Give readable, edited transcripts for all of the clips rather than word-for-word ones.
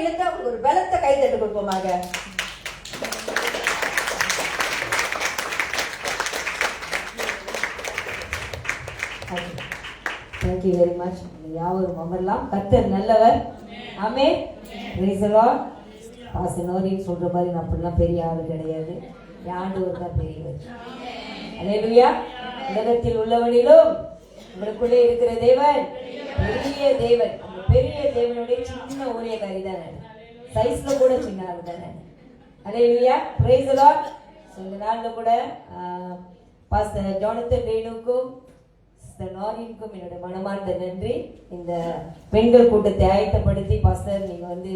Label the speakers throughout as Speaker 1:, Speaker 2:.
Speaker 1: இழுத்து அவங்களுக்கு ஒரு பலத்த கைதட்டு கொடுப்போமாக. Thank you very much. யாவரும் அமரலாம். கர்த்தர் நல்லவர். ஆமென். Praise the Lord. பாசனோரின் சொல்ற மாதிரி நான் அப்படிலாம் பெரிய ஆளு கிடையாது. ஆண்டவர் தான் பெரியவர். அல்லேலூயா. உலகத்தில் உள்ளவனிலும் உங்களுக்குள்ளே இருக்கிற தேவன் பெரிய தேவன். அந்த பெரிய தேவனுடைய சின்ன ஊழியக்காரி தான் நான். சைஸ்ல கூட சின்ன ஆளு தான் நான். அல்லேலூயா. Praise the Lord. இந்த நாள்ல கூட பாஸ்டர் ஜானத்தன் ரேணுக்கும் நாரினுக்கும் என்னோட மனமார்ந்த நன்றி. இந்த பெண்கள் கூட்டத்தை ஆயத்தப்படுத்தி பாஸ்டர் நீங்க வந்து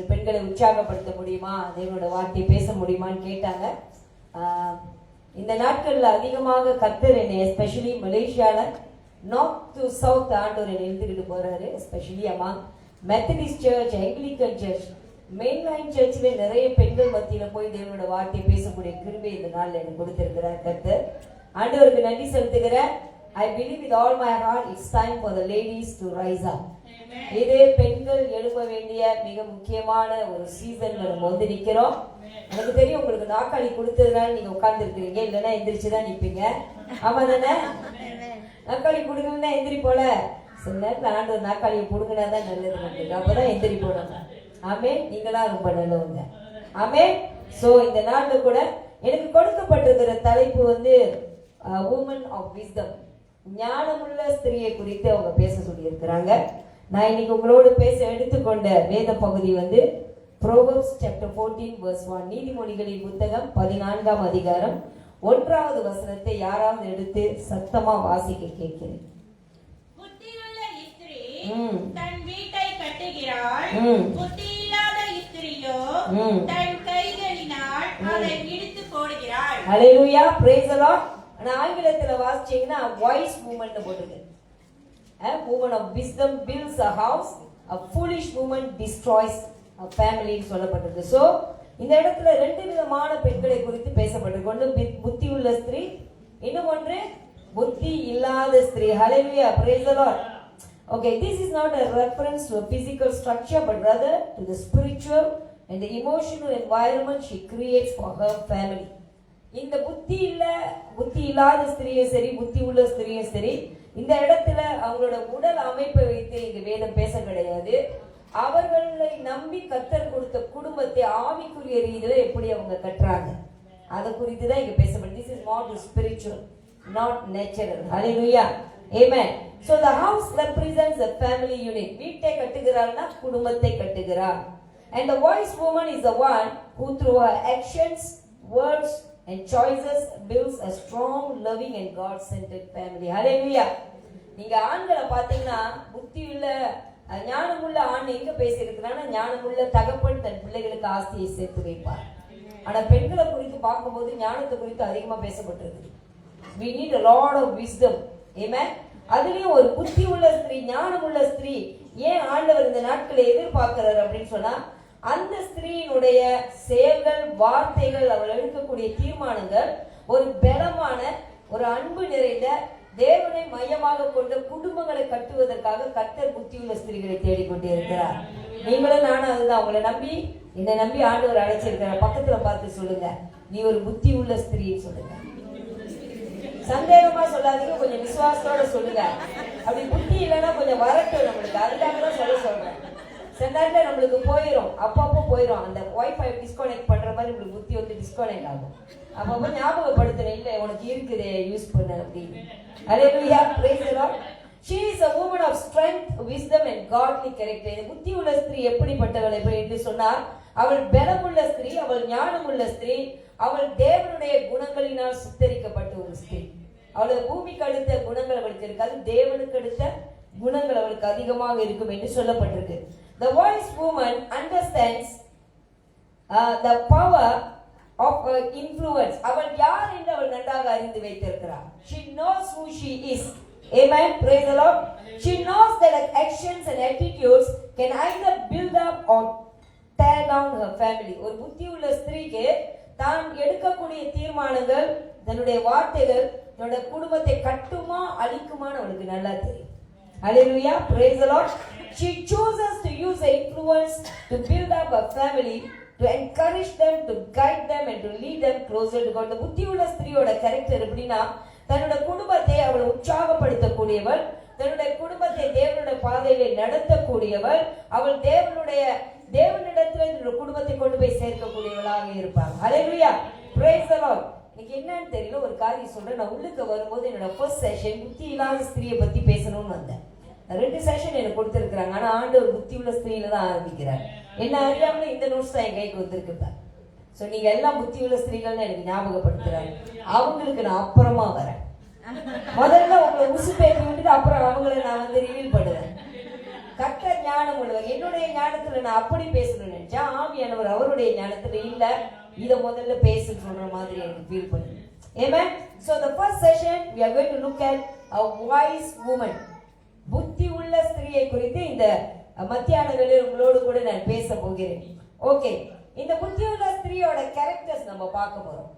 Speaker 1: பெண்களை உற்சாகப்படுத்த முடியுமா, தேவனோட வார்த்தையை பேச முடியுமான்னு கேட்டாங்க. இந்த நாட்கள்ல அதிகமாக கர்த்தர் என்னை எஸ்பெஷலி மலேசியால நார்த் டு சவுத் ஆண்டவர் என்னை எழுந்துக்கிட்டு போறாரு. Especially among Methodist search, Anglican search, mainline சர்ச்சில் நிறைய பெண்கள் மத்தியில போய் தேவனோட வார்த்தையை பேசக்கூடிய கிருபை இந்த நாள்ல எனக்கு கொடுத்திருக்கிறார் கர்த்தர். ஆண்டவருக்கு நன்றி செலுத்துகிறேன். I believe with all my heart it's time for the ladies to rise up. இதே பெண்கள் எழுப்ப வேண்டிய மிக முக்கியமான ஒரு சீசன்ல நம்ம வந்து நிக்கிறோம். எனக்கு தெரியும் உங்களுக்கு நாக்காளி கொடுத்ததுனால நீங்க உட்கார்ந்து இருக்கிறீங்க, இல்லைன்னா எந்திரிச்சுதான் நிப்பீங்க. ஆமா தானே? நாக்காளி கொடுக்கணும்னா எந்திரி போல. சில நேரத்தில் ஆண்டவர் நாக்காளியை கொடுங்கினா தான் நல்லது நம்மளுக்கு, அப்பதான் எந்திரி போனாங்க. ஆமே, நீங்களாம் ரொம்ப நல்லவங்க. ஆமே. சோ இந்த நாள்ல கூட எனக்கு கொடுக்கப்பட்டிருக்கிற தலைப்பு வந்து woman of wisdom, ஞானமுள்ள ஸ்திரியை குறித்து அவங்க பேச சொல்லி இருக்கிறாங்க. நான் இன்னைக்கு உங்களோடு பேச எடுத்துக்கொண்ட வேத பகுதி வந்து Proverbs chapter 14 verse 1. நீதிமொழிகளின் புத்தகம் 14ஆம் அதிகாரம் 1வது வசனத்தை யாராவது எடுத்து சத்தமா வாசிக்க கேட்கிறேன்.
Speaker 2: புத்தியுள்ள ஸ்திரீ தன் வீட்டை கட்டுகிறாள், புத்தியில்லாத ஸ்திரீயோ தன் கைகளினால் அதை இடித்து போடுகிறாள்.
Speaker 1: ஹல்லேலூயா. praise the Lord. நான் ஆங்கிலத்துல வாசிச்சீங்கன்னா wise woman ன்னு போட்டுருக்கு. A woman of wisdom builds a house, a foolish woman destroys a family ன்னு சொல்லப்பட்டிருக்கு. சோ இந்த இடத்துல ரெண்டு விதமான பெண்களை குறித்து பேசப்பட்டிருக்கு. ஒன்று புத்தி உள்ள ஸ்திரீ, இன்னும் ஒன்று புத்தி இல்லாத ஸ்திரீ. ஹல்லேலூயா. praise the Lord. Okay, this is not a reference to a physical structure but rather to the spiritual and the emotional environment she creates for her family. இந்த புத்தி இல்லாத ஸ்திரீயும் சரி, புத்தி உள்ள ஸ்திரீயும் சரி, இந்த இடத்துல அவங்களோட உடல் அமைப்பை வைத்து இங்க வேதம் பேச கிடையாது. அவர்களை நம்பி கர்த்தர் கொடுத்த குடும்பத்தை ஆவிக்குரிய ரீதியில எப்படி அவங்க கட்டுறாங்க அதை குறித்து தான் இங்க பேசப்படுது. This is more spiritual, not natural. Hallelujah. Amen. So the house represents a family unit. வீட்டை கட்டுகிறாள்னா குடும்பத்தை கட்டுகிறாள். And the wise woman is the one who through her actions, words and choices builds a strong, loving and God-centered family. Hallelujah. நீங்க ஆண்களை பாத்தீங்கன்னா புத்தியுள்ள ஞானமுள்ள ஆண் எங்க பேசியிருக்கிறான்னா, ஞானமுள்ள தகப்பன் தன் பிள்ளைகளுக்கு ஆஸ்தியை சேர்த்து வைப்பார். ஆனா பெண்களை குறித்து பார்க்கும்போது ஞானத்தை குறித்து அதிகமா பேசப்பட்டிருக்கு. We need a lot of wisdom. Amen. அதுலயும் ஒரு புத்தி உள்ள ஸ்திரீ, ஞானமுள்ள ஸ்திரீ ஏன் ஆண்டவர் இந்த நாட்களை எதிர்பார்க்கிறார் அப்படின்னு சொன்னா, அந்த ஸ்திரீயினுடைய செயல்கள், வார்த்தைகள், அவள் எடுக்கக்கூடிய தீர்மானங்கள் ஒரு பலமான, ஒரு அன்பு நிறைந்த, தேவனை மையமாக கொண்ட குடும்பங்களை கட்டுவதற்காக கர்த்தர் புத்தியுள்ள ஸ்திரீகளை தேடிக்கொண்டே இருக்கிறார். நீங்களும் நானும் அதுதான். உங்களை நம்பி, என்னை நம்பி ஆண்டவர் அழைச்சிருக்கிறார். பக்கத்துல பார்த்து சொல்லுங்க, நீ ஒரு புத்தி உள்ள ஸ்திரீன்னு சொல்லுங்க. சந்தேகமா சொல்லாதீங்க, கொஞ்சம் விசுவாசத்தோட சொல்லுங்க. அப்படி புத்தி இல்லைன்னா கொஞ்சம் வரட்டும் நம்மளுக்கு, அதுக்காக தான் சொல்றேன். சில நேரத்தில் நம்மளுக்கு போயிடும், அப்பப்போ போயிடும். அந்த வைஃபை டிஸ்கனெக்ட் பண்ற மாதிரி உங்களுக்கு புத்தி வந்து டிஸ்கனெக்ட் ஆகும். அப்பப்போ ஞாபகப்படுத்துறேன், இல்லை உனக்கு இருக்குது யூஸ் பண்ண அப்படின்னு. Hallelujah. Praise the Lord. She is a woman of strength, wisdom and godly character. இந்த புத்தி உள்ள ஸ்திரீ எப்படிப்பட்டவள் என்று சொன்னார், அவள் பலமுள்ள ஸ்திரீ, அவள் ஞானமுள்ள ஸ்திரீ, அவள் தேவனுடைய குணங்களினால் சுத்தரிக்கப்பட்ட ஒரு ஸ்திரீ. அவளுடைய பூமிக்கு அடுத்த குணங்கள் அவளுக்கு இருக்காது, தேவனுக்கு அடுத்த குணங்கள் அவளுக்கு அதிகமாக இருக்கும் என்று சொல்லப்பட்டிருக்கு. The wise woman understands the power of her influence. அவள் யார் என்று அவள் நன்றாக அறிந்து வைத்திருக்கிறார். She knows who she is. Amen. Praise the Lord. She knows that her actions and attitudes can either build up or tear down her family. ஒரு புத்தி உள்ள ஸ்திரீக்கு தான் எடுக்கக்கூடிய தீர்மானங்கள், தன்னுடைய வார்த்தைகள் தன்னுடைய குடும்பத்தை கட்டுமா அழிக்குமான்னு அவளுக்கு நல்லா தெரியும். Hallelujah, praise the Lord. She chooses to use her influence to build up a family, to encourage them, to guide them and to lead them closer to God. இந்த புத்தியுள்ள ஸ்திரீயோட கேரக்டர் எப்படின்னா, தன்னோட குடும்பத்தை அவள் உற்சாகப்படுத்தக்கூடியவள், தன்னுடைய குடும்பத்தை தேவனுடைய பாதையிலே நடத்தக்கூடியவள், அவள் தேவனிடத்தில் தன்னுடைய குடும்பத்தை கொண்டு போய் சேர்க்கக்கூடியவளாக இருப்பாள். ஹல்லேலூயா, praise the Lord. இன்னைக்கு என்னன்னு தெரியல, ஒரு காரியம் சொல்றேன். நான் உள்ளுக்கு வரும்போது என்னோட ஃபர்ஸ்ட் செஷன் புத்தி இல்லாத ஸ்திரீயை பத்தி பேசணும்னு வந்தேன். 2 செஷன் எனக்கு கொடுத்துருக்காங்க. ஆனா ஆண்டவர் புத்தி உள்ள ஸ்திரீல தான் ஆரம்பிக்கிறார். என்ன அறியாமல இந்த நோட்ஸ் தான் என் கைக்கு வந்திருக்கு. சோ நீங்க எல்லாம் புத்தி உள்ள ஸ்திரீகள்னு எனக்கு ஞாபகப்படுத்துறாரு. அவங்களுக்கு நான் அப்புறமா வரேன். முதல்ல உங்களை உசுப்பேற்றி விட்டுட்டு அப்புறம் அவங்களை நான் ரிவீல் பண்ணுவேன். கர்த்தர் ஞானம் உள்ளவர். என்னுடைய ஞானத்துல நான் அப்படி பேசணும்னு நினைச்சா, ஆவியானவர் அவருடைய ஞானத்துல இல்ல, இத முதல்ல பேசுன்னு சொல்ற மாதிரி எனக்கு ஃபீல் பண்ணுது. Amen. So the first session we are going to look at a wise woman. புத்தி உள்ள ஸ்திரியை குறித்து இந்த மத்தியான வேளையில் உங்களோடு கூட நான் பேச போகிறேன். ஓகே, இந்த புத்தி உள்ள ஸ்திரியோட கேரக்டர்ஸ் நம்ம பார்க்க போறோம்.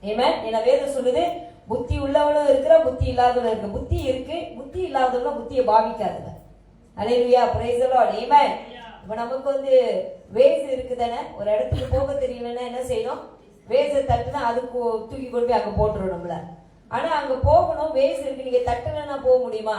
Speaker 1: Amen. என்ன வேதம் சொல்லுது, புத்தி உள்ளவனும் இருக்கிற, புத்தி இல்லாதவனும் இருக்கு. புத்தி இருக்கு, புத்தி இல்லாதவனும் புத்தியை பாவிக்காதுங்க. ஹல்லேலூயா, praise the Lord. Amen. இப்ப நமக்கு வேஸ் இருக்குதானே, ஒரு இடத்துக்கு போக தெரியலன்னா என்ன செய்யணும், வேஸை தட்டுனா அதுக்கு தூக்கி கொண்டு போய் அங்க போட்டுரும் நம்மள. ஆனா அங்க போகணும், வேஸ் இருக்கு, நீங்க தட்டலன்னா போக முடியுமா?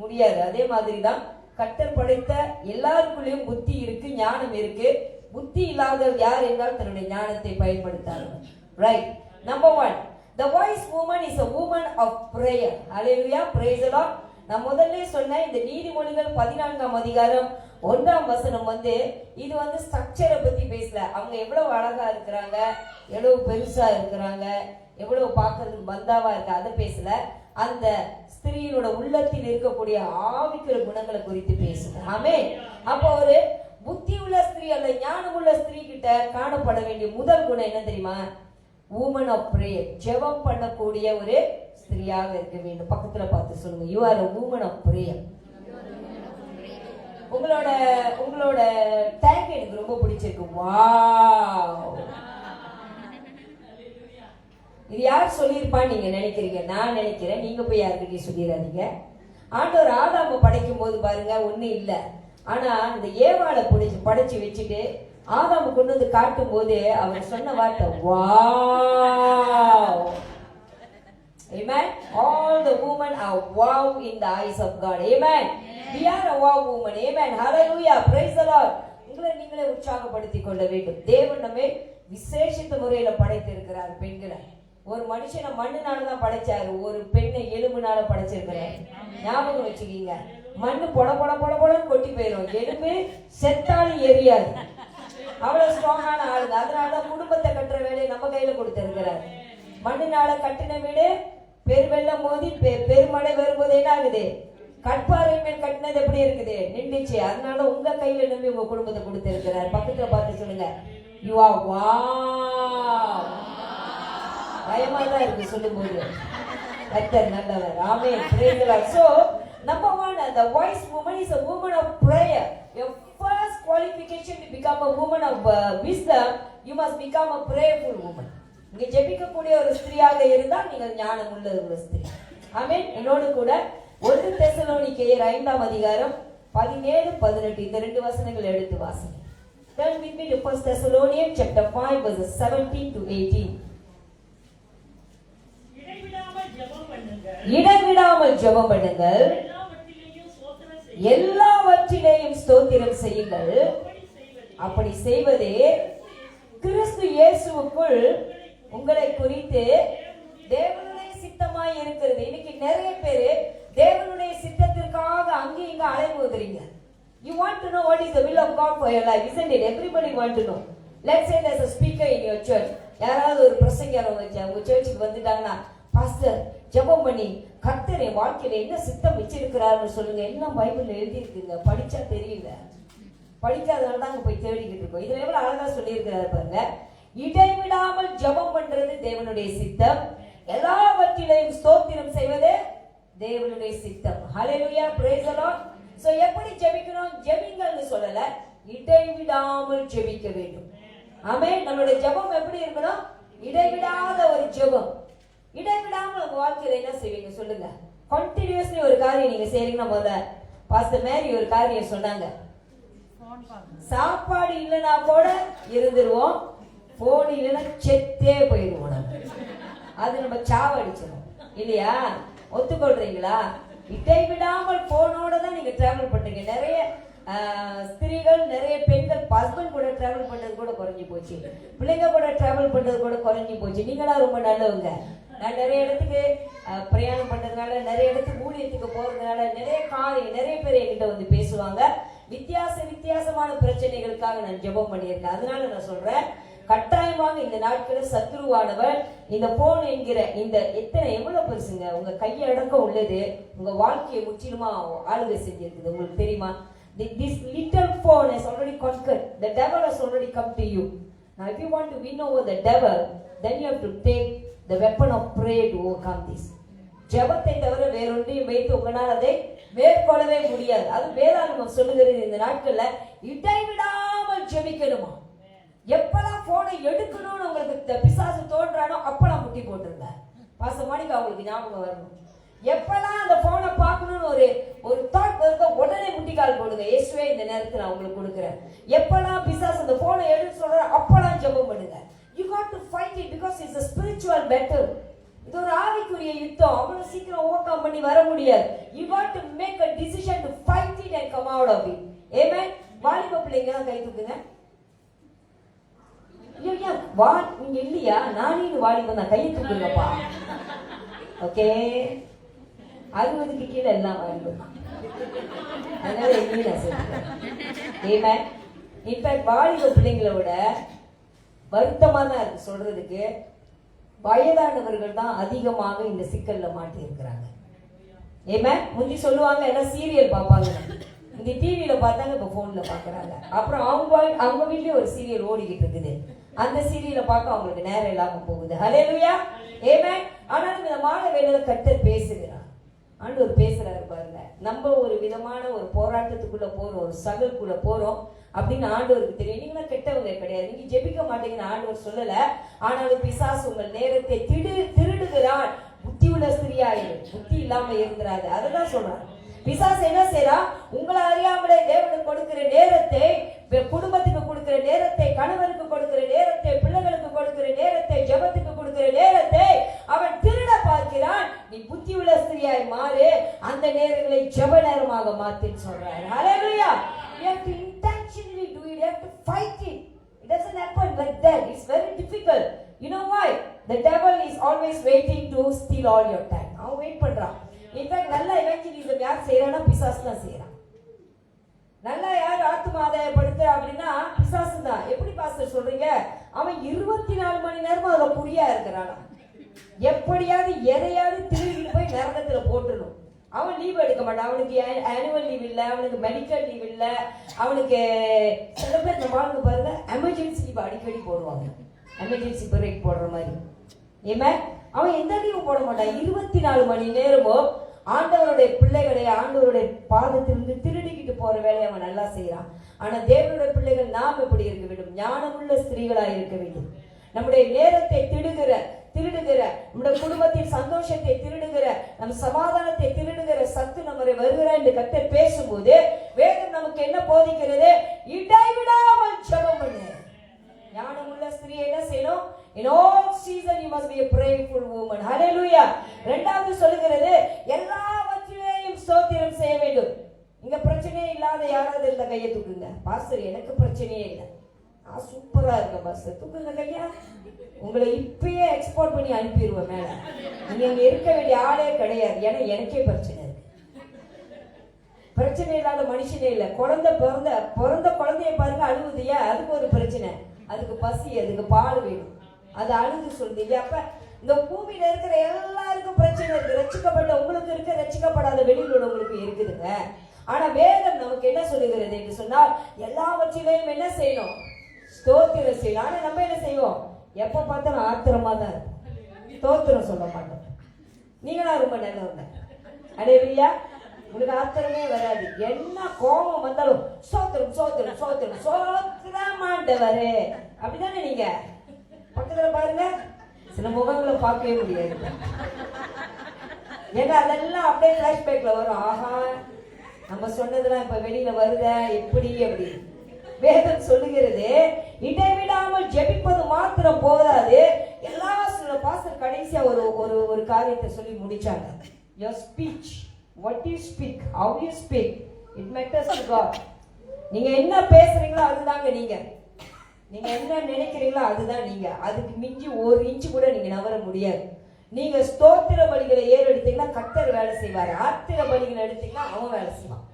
Speaker 1: முடியாது. அதே மாதிரிதான் கர்த்தர் படைத்த எல்லாருக்குள்ளேயும் புத்தி இருக்கு, ஞானம் இருக்கு. புத்தி இல்லாதவர் யார் என்றால் தன்னுடைய ஞானத்தை பயன்படுத்தார்கள். Right. Number 1, the wise woman is a woman of prayer. Hallelujah, praise the Lord. நான் முதல்ல சொன்ன இந்த நீதிமொழிகள் 14ஆம் அதிகாரம் 1ஆம் வசனம் இது ஸ்ட்ரக்சரை பத்தி பேசல. அவங்க எவ்வளவு அழகா இருக்கிறாங்க, எவ்வளவு பெருசா இருக்கிறாங்க, எவ்வளவு பார்க்கறதுக்கு பந்தாவா இருக்கு, அதை பேசல. அந்த ஸ்திரீயோட உள்ளத்தில் இருக்கக்கூடிய ஆவிக்கிற குணங்களை குறித்து பேசுது. ஆமென். அப்போ ஒரு புத்தி உள்ள ஸ்திரீ அல்ல, ஞானம் உள்ள ஸ்திரீ கிட்ட காணப்பட வேண்டிய முதல் குணம் என்ன தெரியுமா? woman of prayer. ஜெபம் பண்ணக்கூடிய ஒரு ஸ்திரீயாக இருக்க வேண்டும். பக்கத்துல பார்த்து சொல்லுங்க, you are a woman of prayer. உங்களோட டேக் எனக்கு ரொம்ப பிடிச்சிருக்கு. வாவ், இது யார் சொல்லியிருப்பான்னு நீங்க நினைக்கிறீங்க? நான் நினைக்கிறேன். நீங்க போய் யாருக்கிட்டையும் சொல்லிடாதீங்க. ஆண்டவர் ஆதாம படைக்கும் போது பாருங்க, ஒண்ணு இல்ல. ஆனா இந்த ஏவாளை படைச்சு வச்சுட்டு ஆதாம கொண்டு காட்டும் போது அவர் சொன்ன வார்த்தை wow. Amen. All the women are wow in the eyes of God. Amen. We are a wow woman. Amen. Hallelujah. Praise the Lord. உங்களை நீங்களே உற்சாகப்படுத்திக் கொள்ள வேண்டும். தேவன் நம்மை விசேஷித்த முறையில படைத்திருக்கிறார். பெண்களை ஒரு மனுஷனை மண்ணுனால தான் படைச்சாரு, ஒரு பெண்ணை எலும்புனால படைச்சிருக்கிறார். ஞாபகம் வச்சுக்கீங்க. மண்ணு பொட பொட பொட பொடன்னு கொட்டி போயிடும், எலும்பு செத்தாலும் எரியாது. அவ்வளவு ஸ்ட்ராங்கான ஆளுங்க. அதனாலதான் குடும்பத்தை கட்டுற வேலையை நம்ம கையில கொடுத்திருக்கிறார். மண்ணினால கட்டின வீடு பெருவெள்ளம் மோதி பெருமழை வரும்போது என்ன ஆகுது? கட்பாறை மேல் கட்டினது எப்படி இருக்குது? நின்றுச்சு. அதனால உங்க கையில நம்பி உங்க குடும்பத்தை கொடுத்திருக்கிறார். பக்கத்துல பார்த்து சொல்லுங்க, யூ ஆர் வாவ். பயமா தான் இருக்கு சொல்லும் போது. கர்த்தர் நல்லவர். ஆமென். praise the Lord. So number 1, the wise woman is a woman of prayer. Your first qualification to become a woman of wisdom, you must become a prayerful woman. நீங்க ஜெபிக்கக்கூடிய ஒரு ஸ்திரீயாக இருந்தால் நீங்கள் ஞானம் உள்ள ஒரு ஸ்திரீ. ஆமென். என்னோடு கூட 1 தெசலோனிக்கேயர் 5ஆம் அதிகாரம் 17-18 இந்த 2 வசனங்களை எடுத்து வாசிங்க. Turn with me to 1 Thessalonians chapter 5 verses 17-18. இடைவிடாமல் ஜெபம் பண்ணுங்கள், எல்லாவற்றிலேயும் ஸ்தோத்திரம் செய்யுங்கள். அப்படி செய்வதே கிறிஸ்து இயேசுவுக்குள் உங்களை குறித்து தேவனுடைய சித்தமாய் இருக்கிறது. இன்னைக்கு நிறைய பேரு தேவனுடைய சித்தத்திற்காக அங்க இங்க அலைமோதுறீங்க. You want to know what is the will of God for your life, isn't it? Everybody want to know. Let's say there's a speaker in your church. யாராவது ஒரு பிரசங்கர் உங்க சர்ச்சுக்கு வந்துட்டாங்கன்னா, பாஸ்டர் ஜெபம் பண்ணி கர்த்தர் என் வாழ்க்கையில என்ன சித்தம் வச்சிருக்கிறாருன்னு சொல்லுங்க. எல்லாம் பைபிள்ல எழுதி இருக்குங்க, படிச்சா தெரியல. படிக்காதனால தான் அங்க போய் தேடிக்கிட்டு இருக்கோம். இதுல எவ்வளவு அழகா சொல்லி இருக்கிறாரு பாருங்க. இடைவிடாமல் ஜெபம் பண்றது தேவனுடைய சித்தம், எல்லாவற்றிலையும் ஸ்தோத்திரம் செய்வது தேவனுடைய சித்தம். ஹல்லேலூயா, praise the Lord. சோ எப்படி ஜெபிக்கணும்? ஜெபிங்கள்னு சொல்லல, இடைவிடாமல் ஜெபிக்க வேண்டும். ஆமென். நம்மளுடைய ஜெபம் எப்படி இருக்கணும்? இடைவிடாத ஒரு ஜெபம். இடைவிடாமல் உங்க வாழ்க்கையில என்ன செய்வீங்க சொல்லுங்க? கண்டினியூஸ்லி ஒரு காரியம் நீங்க செய்றீங்கன்னா, முதல்ல பாஸ்டர் மேரி ஒரு காரியம் சொன்னாங்க, சாப்பாடு இல்லைன்னா கூட இருந்துருவோம், போன் இல்லைன்னா செத்தே போயிடுவோம். அது நம்ம சாவடிச்சிடும் இல்லையா? ஒத்துக்கொள்றீங்களா? இடைவிடாமல் போனோட தான் நீங்க டிராவல் பண்றீங்க. நிறைய ஸ்திரீகள், நிறைய பெண்கள் ஹஸ்பண்ட் கூட டிராவல் பண்றது கூட குறைஞ்சி போச்சு, பிள்ளைங்க கூட டிராவல் பண்றது கூட குறைஞ்சி போச்சு. நீங்களா ரொம்ப நல்லவங்க. நான் நிறைய இடத்துக்கு பிரயாணம் பண்றதுனால, நிறைய இடத்துக்கு ஊழியத்துக்கு போறதுனால, நிறைய பேர் என்கிட்ட வந்து பேசுவாங்க. வித்தியாசமான பிரச்சனைகளுக்காக நான் ஜெபம் பண்ணியிருக்கேன். அதனால நான் சொல்றேன், கட்டாயமாக இந்த நாட்களில் சத்ருவானவர் இந்த போன் என்கிற இந்த எவ்வளவு பெருசுங்க, உங்க கையடக்கம் உள்ளது, உங்க வாழ்க்கையை முற்றிலுமா ஆளுகை செஞ்சிருக்குது. உங்களுக்கு தெரியுமா? This little phone has already conquered. The devil has already come to you. Now if you want to win over the devil, then you have to take the weapon of prayer to overcome this. ஜெபத்தை தவிர வேறொன்றையும் வைத்து உங்களால் அதை மேற்கொள்ளவே முடியாது. அது வேதாகமம் சொல்லுகிறது, இந்த நாட்கள்ல இடைவிடாமல் ஜெபிக்கணுமா. எப்பெல்லாம் போனை எடுக்கணும்னு உங்களுக்கு பிசாசு தோன்றானோ அப்பெல்லாம் முட்டி போட்டுருங்க. பாசமானிக்கு அவங்களுக்கு ஞாபகம் வரணும். எப்பெல்லாம் அந்த போனை பார்க்கணும்னு ஒரு தாட் வருதோ உடனே முட்டிக்கால் போடுங்க. இயேசுவே இந்த நேரத்தில் நான் உங்களுக்கு கொடுக்குறேன். எப்பெல்லாம் பிசாசு அந்த போனை எடுத்து சொல்ற அப்பெல்லாம் ஜெபம் பண்ணுங்க. You got to fight it because it's a spiritual battle. இது ஒரு ஆவிக்குரிய யுத்தம். அவ்வளவு சீக்கிரம் ஓவர்கம் பண்ணி வர முடியாது. You got to make a decision to fight it and come out of it. Amen. வாலிப பிள்ளைங்க எல்லாம் கை தூக்குங்க. ஐயா நீங்க இல்லையா? நானே வாலிபம் தான், கையை தூக்குங்கப்பா. ஓகே, 60க்கு கீழே எல்லாம் வாலிபம். அதனால எங்கேயும் நான் சொல்றேன். Amen. இன்ஃபேக்ட் வாலிப பிள்ளைங்களோட வருத்தமா தான் இருக்கு சொல்றதுக்கு, வயதானவர்கள் தான் அதிகமாக இந்த சிக்கல்ல மாட்டி இருக்கிறாங்க. ஏமே முந்தி சொல்லுவாங்க எல்லாம் சீரியல் பார்ப்பாங்க, இந்த டிவியில பார்த்தாங்க, இப்ப போன்ல பாக்குறாங்க. அப்புறம் அவங்க வீட்லயும் ஒரு சீரியல் ஓடிக்கிட்டு இருக்குது, அந்த சீரியலை பார்க்க அவங்களுக்கு நேரம் இல்லாம போகுது. ஹல்லேலூயா. ஆமென். ஆனாலும் இந்த மாலை வேளையில கர்த்தர் பேசுகிறார். ஆண்டவர் பேசுறாரு பாருங்க. நம்ம ஒரு விதமான ஒரு போராட்டத்துக்குள்ள போறோம், ஒரு சகலுக்குள்ள போறோம் அப்படின்னு ஆண்டவருக்கு தெரியும். நீங்களா கெட்டவங்க கிடையாது, நீங்க ஜெபிக்க மாட்டீங்கன்னு ஆண்டவர் சொல்லல. ஆனாலும் பிசாசு உங்கள் நேரத்தை திருடுகிறான். புத்தி உள்ள ஸ்திரியாயிரு, புத்தி இல்லாம இருந்துராது. அதுதான் சொல்றான். பிசாசு என்ன செய்யறா? உங்களை அறியாமலே தேவனுக்கு கொடுக்கிற நேரத்தை, குடும்பத்துக்கு கொடுக்கிற நேரத்தை, கணவருக்கு கொடுக்கிற நேரத்தை, பிள்ளைகளுக்கு கொடுக்கிற நேரத்தை, ஜெபத்துக்கு கொடுக்கிற நேரத்தை அவன் திருட பார்க்கிறான். நீ புத்தி உள்ள ஸ்திரியாய் மாறு, அந்த நேரங்களை ஜெப நேரமாக மாத்தின்னு சொல்றாரு. ஹல்லேலூயா. You have to intentionally do it. You have to fight it. It doesn't happen like that. It's very difficult. You know why? The devil is always waiting to steal all your time. அவன் wait பண்றான். In fact நல்ல எவெஞ்சலிசம் யார் செய்யறானா? பிசாசு தான் செய்யறான். நல்லா யார் ஆத்தும ஆதாயப்படுத்த அப்படின்னா பிசாசு தான். எப்படி பாஸ்டர் சொல்றீங்க? அவன் 24 மணி நேரமும் அதுல குறியா இருக்கிறானா. எப்படியாவது எதையாவது திருடிட்டு போய் நரகத்துல போட்டுடணும். அவன் லீவ் எடுக்க மாட்டான். அவனுக்கு ஆனுவல் லீவ் இல்லை, அவனுக்கு மெடிக்கல் லீவ் இல்லை, அவனுக்கு சில பேர் நம்ம ஆளுங்க பாருங்க எமர்ஜென்சி லீவ் அடிக்கடி போடுவாங்க, எமர்ஜென்சி பிரேக் போடுற மாதிரி. ஏமே அவன் எந்த லீவு போட மாட்டான். 24 மணி நேரமும் ஆண்டவருடைய பிள்ளைகளை ஆண்டவருடைய பாதத்திலிருந்து திருடிக்கிட்டு போற வேலையை அவன் நல்லா செய்யறான். ஆனா தேவனுடைய பிள்ளைகள் நாம் எப்படி இருக்க வேண்டும்? ஞானமுள்ள ஸ்திரீகளாய் இருக்க வேண்டும். நம்முடைய நேரத்தை திருடுகிற, நம்முடைய குடும்பத்தின் சந்தோஷத்தை திருடுகிற, நம் சமாதானத்தை திருடுகிற சத்து நம்மை வருகிறார் என்று கர்த்தர் பேசும்போது வேதம் நமக்கு என்ன போதிக்கிறது? இடைவிடாமல் ஜெபம் பண்ணு. ஞானமுள்ள ஸ்திரீ என்ன செய்யணும்? In all season you must be a prayerful woman. Hallelujah. இரண்டாவது சொல்லுகிறது, எல்லாவற்றிலேயும் ஸ்தோத்திரம் செய்ய வேண்டும். இங்க பிரச்சனையே இல்லாத யாராவது இருந்த கையை தூக்குங்க. பாஸ்டர் எனக்கு பிரச்சனையே இல்லை, நான் சூப்பரா இருக்கேன் பாஸ்டர், தூக்குங்க கையா. உங்களை இப்பயே எக்ஸ்போர்ட் பண்ணி அனுப்பிடுவேன் மேல. நீங்க இங்க இருக்க வேண்டிய ஆளே கிடையாது. ஏன்னா எனக்கே பிரச்சனை இருக்கு. பிரச்சனை இல்லாத மனுஷனே இல்லை. பிறந்த குழந்தைய பாருங்க, அழுகுதியா, அதுக்கு ஒரு பிரச்சனை, அதுக்கு பசி, அதுக்கு பால் வேணும், அது அழுது சொல்லுது. அப்ப இந்த பூமியில இருக்கிற எல்லாருக்கும் பிரச்சனை இருக்கு. ரட்சிக்கப்பட்ட உங்களுக்கு இருக்கு, ரட்சிக்கப்படாத வெளியில் உள்ளவங்களுக்கு இருக்குதுங்க. ஆனா வேதம் நமக்கு என்ன சொல்லுகிறது என்று சொன்னால், எல்லாவற்றிலையும் என்ன செய்யணும்? ஸ்தோத்திரம் செய்யணும். ஆனா நம்ம என்ன செய்வோம்? எப்ப பார்த்தாலும் ஆத்திரமா தான் இருக்கும், ஸ்தோத்திரம் சொல்ல மாட்டோம். நீங்களா ரொம்ப நல்லவங்க. அடேலியா. உங்களுக்கு ஆத்திரமே வராது. என்ன கோபம் வந்தாலும் ஸ்தோத்திரம் ஸ்தோத்திரம் ஸ்தோத்திரம் ஸ்தோத்திரம் ஆண்டவரே, அப்படிதானே? நீங்க பக்கத்துல பாருங்க, சில முகங்களை பார்க்கவே முடியாது. ஏன்னா அதெல்லாம் அப்படியே பிளாஷ்பேக்ல வரும். ஆஹா, நம்ம சொன்னதெல்லாம் இப்ப வெளியில வருத எப்படி அப்படி. வேதம் சொல்லுகிறது, இடைவிடாமல் ஜெபிப்பது மாத்திரம் போதாது, எல்லா பாஸ்டர் கடைசியா ஒரு ஒரு ஒரு காரியத்தை சொல்லி முடிச்சாங்க. Your speech, what you speak, how you speak, it matters to God. நீங்க என்ன பேசுறீங்களோ அதுதாங்க நீங்க. நீங்க என்ன நினைக்கிறீங்களோ அதுதான் நீங்க. அதுக்கு மிஞ்சி ஒரு இன்ச்சு கூட நீங்க நவர முடியாது. நீங்க ஸ்தோத்திர பலிகளை ஏறெடுத்தீங்கன்னா கர்த்தர் வேலை செய்வார். ஆத்திர பலிகளை எடுத்தீங்கன்னா அவன் வேலை செய்வான்.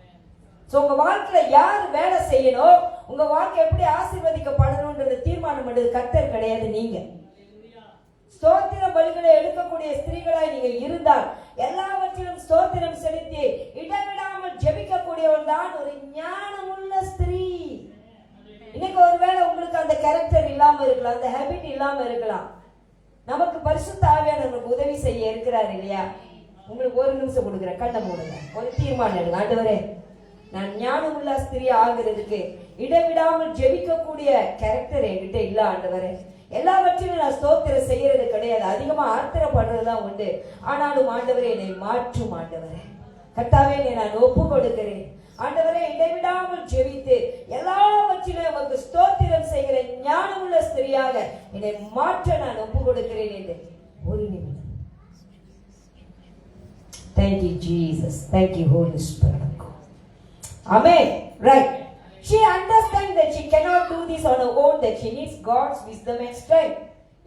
Speaker 1: சோ உங்க வாழ்க்கையில யார் வேலை செய்யணும், உங்க வாழ்க்கை எப்படி ஆசீர்வதிக்கப்படணும்ன்றது தீர்மானம் பண்ணது கர்த்தர் கிடையாது, நீங்க. ஸ்தோத்திர பலிகளை எடுக்கக்கூடிய ஸ்திரீகளாய் நீங்க இருந்தால் எல்லாவற்றிலும் ஸ்தோத்திரம் செலுத்தி இடைவிடாமல் ஜெபிக்கக்கூடியவள் தான் ஒரு ஞானமுள்ள ஸ்திரீ. இன்னைக்கு ஒருவேளை உங்களுக்கு அந்த கேரக்டர் இல்லாம இருக்கலாம், அந்த ஹேபிட் இல்லாம இருக்கலாம். நமக்கு பரிசுத்த ஆவியானவர் உதவி செய்ய இருக்கிறார் இல்லையா? உங்களுக்கு ஒரு நிமிஷம் கொடுக்குறேன், கண்ணை மூடுங்க, ஒரு தீர்மானம் எடுங்க. ஆண்டவரே, நான் ஞானமுள்ள ஸ்திரீ ஆகிறதுக்கு இடைவிடாமல் ஜெபிக்கக்கூடிய கேரக்டர் என்கிட்ட இல்ல ஆண்டவரே. எல்லாவற்றிலும் நான் ஸ்தோத்திரம் செய்யறது கிடையாது, அதிகமா ஆத்திரப்படுறதுதான் உண்டு. ஆனாலும் ஆண்டவரே என்னை மாற்றும் ஆண்டவரே. கர்த்தாவே, நான் ஒப்பு கொடுக்கிறேன் ஆண்டவரே. இடைவிடாமல் ஜெபித்து எல்லாவற்றிலும் உமக்கு ஸ்தோத்திரம் செய்கிற ஞானமுள்ள ஸ்திரியாக என்னை மாற்ற நான் ஒப்பு கொடுக்கிறேன் என்று ஒரு நிமிடம். Thank you Jesus, thank you Holy Spirit of God. Amen. Right. She understands that she cannot do this on her own, that she needs God's wisdom and strength.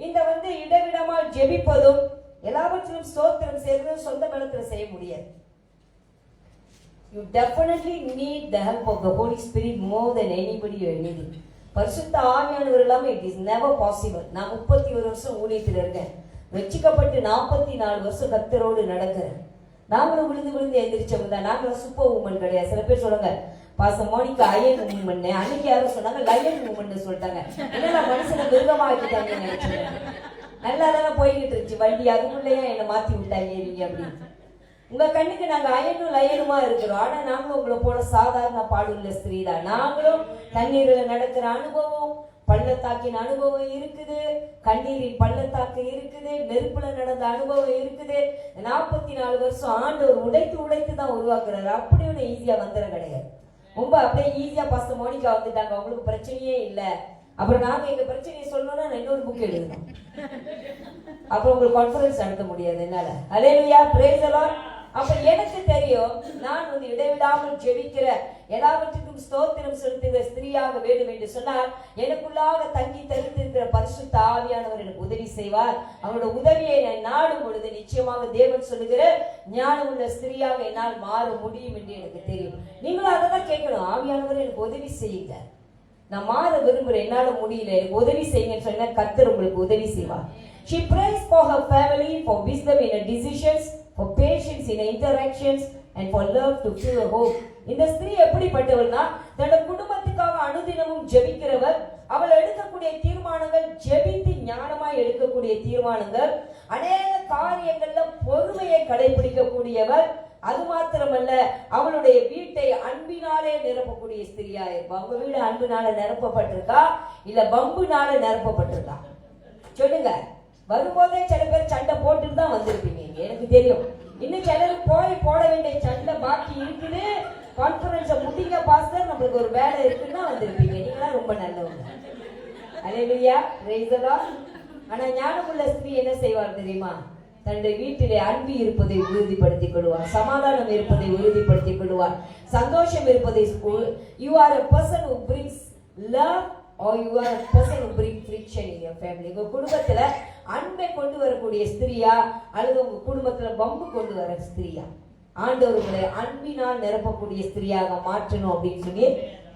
Speaker 1: இந்த இடைவிடாமல் ஜெபிப்பதும் எல்லாவற்றிலும் ஸ்தோத்திரம் செய்யறதும் சொந்த பலத்துல செய்ய முடியாது. You definitely need the help of the Holy Spirit more than anybody or anything. பரிசுத்த ஆவியானவர் இல்லாம it is never possible. நான் 31 வருஷம் ஊழியத்தில் இருக்கேன். வெச்சிக்கப்பட்டு 44 வருஷம் கர்த்தரோடு நடக்கிறேன். நாங்களும் விழுந்து எந்திரிச்சவங்க தான். நாங்களும் சூப்பர் உமன் கிடையாது. சில பேர் சொல்லுங்க, பாச மோனிகா அயன் உமன், அன்னைக்கு யாரும் சொன்னாங்க லயன் உமன் சொல்லிட்டாங்க. என்னடா மனுஷனை மிருகமா ஆக்கிட்டாங்க நினைச்சேன். நல்லா தானே போய்கிட்டு இருந்துச்சு வண்டி, அதுக்குள்ளேயே என்னை மாத்தி விட்டாங்க நீங்க அப்படின்னு. உங்க கண்ணுக்கு நாங்க அயனும் லயனுமா இருக்கிறோம். ஆனா நாங்களும் உங்களை போல சாதாரண பாடுள்ள ஸ்திரீ தான். நாங்களும் தண்ணீரில் நடக்கிற அனுபவம், பள்ளத்தாக்கின் அனுபவம் இருக்குது, கண்ணீரின் பள்ளத்தாக்கு இருக்குது, நெருப்புல நடந்த அனுபவம் இருக்குது. 44 வருஷம் ஆண்டவர் உடைத்து தான் உருவாக்குறாரு. அப்படி ஒண்ணு ஈஸியா வந்துட கிடையாது. ரொம்ப அப்படியே ஈஸியா பாஸ்டர் மோனிகா வந்துட்டாங்க, அவங்களுக்கு பிரச்சனையே இல்லை. அப்புறம் நாங்க எங்க பிரச்சனையை சொல்லணும்னா நான் இன்னொரு புக் எழுதணும், அப்புறம் உங்களுக்கு கான்ஃபரன்ஸ் நடத்த முடியாது என்னால. அல்லேலூயா, பிரேஸ் தி லார்ட். அப்ப எனக்கு தெரியும், நான் இடைவிடாமல் ஜெபிக்கிற எல்லாவற்றுக்கும் ஸ்தோத்திரம் செலுத்துகிற ஸ்திரீயாக வேண்டும் என்று சொன்னால் எனக்குள்ளாக தங்கி தரித்திருக்கிற பரிசுத்த ஆவியானவர் எனக்கு உதவி செய்வார். அவரோட உதவியை நான் நாடும் பொழுது நிச்சயமாக தேவன் சொல்லுகிற ஞானமுள்ள ஸ்திரீயாக என்னால் மாற முடியும் என்று எனக்கு தெரியும். நீங்களும் அதை தான் கேட்கணும், ஆவியானவர் எனக்கு உதவி செய்யுங்க, நான் மாற விரும்புறேன், என்னால முடியல, எனக்கு உதவி செய்யுங்கன்னு சொன்னா கர்த்தர் உங்களுக்கு உதவி செய்வார். She prays for her family, for wisdom in her decisions, for patience in her interactions, and for love to fill her hope. இந்த ஸ்திரீ எப்படிப்பட்டவள்னா, தன்னோட குடும்பத்துக்காக அனுதினமும் ஜெபிக்கிறவர். அவள் எடுக்கக்கூடிய தீர்மானங்கள் ஜெபித்து ஞானமாய் எடுக்கக்கூடிய தீர்மானங்கள். அநேக காரியங்கள்ல பொறுமையை கடைபிடிக்கக்கூடியவர். அது மாத்திரமல்ல, அவளுடைய வீட்டை அன்பினாலே நிரப்பக்கூடிய ஸ்திரியா இருப்பா. உங்க வீடு அன்பினால நிரப்பப்பட்டிருக்கா இல்ல பம்புனால நிரப்பப்பட்டிருக்கா? சொல்லுங்க. வரும்போதே சில பேர் சண்டை போட்டுட்டு தான் வந்திருப்பீங்க, எனக்கு தெரியும். இன்னும் சிலர் போட வேண்டிய சண்டை பாக்கி இருக்குது, கான்ஃபரன்ஸை முடிங்க பாஸ்டர், நம்மளுக்கு ஒரு வேலை இருக்குன்னா வந்திருப்பீங்க. நீங்களாம் ரொம்ப நல்லவங்க. அல்லேலூயா, பிரைஸ் தி லார்ட். ஆனா ஞானமுள்ள ஸ்திரீ என்ன செய்வார் தெரியுமா? தன்னுடைய வீட்டிலே அன்பு இருப்பதை உறுதிப்படுத்திக் கொள்வார், சமாதானம் இருப்பதை உறுதிப்படுத்திக் கொள்வார், சந்தோஷம் இருப்பதை. You are a person who brings love or you are a person who brings friction in your family. உங்க குடும்பத்துல அன்பை கொண்டு வரக்கூடிய ஸ்திரியா அல்லது உங்க குடும்பத்துல பம்பு கொண்டு வர ஸ்திரியா? ஆண்டவர் உங்களை அன்பினால் நிரப்பக்கூடிய ஸ்திரியாக மாற்றணும் அப்படின்னு சொல்லி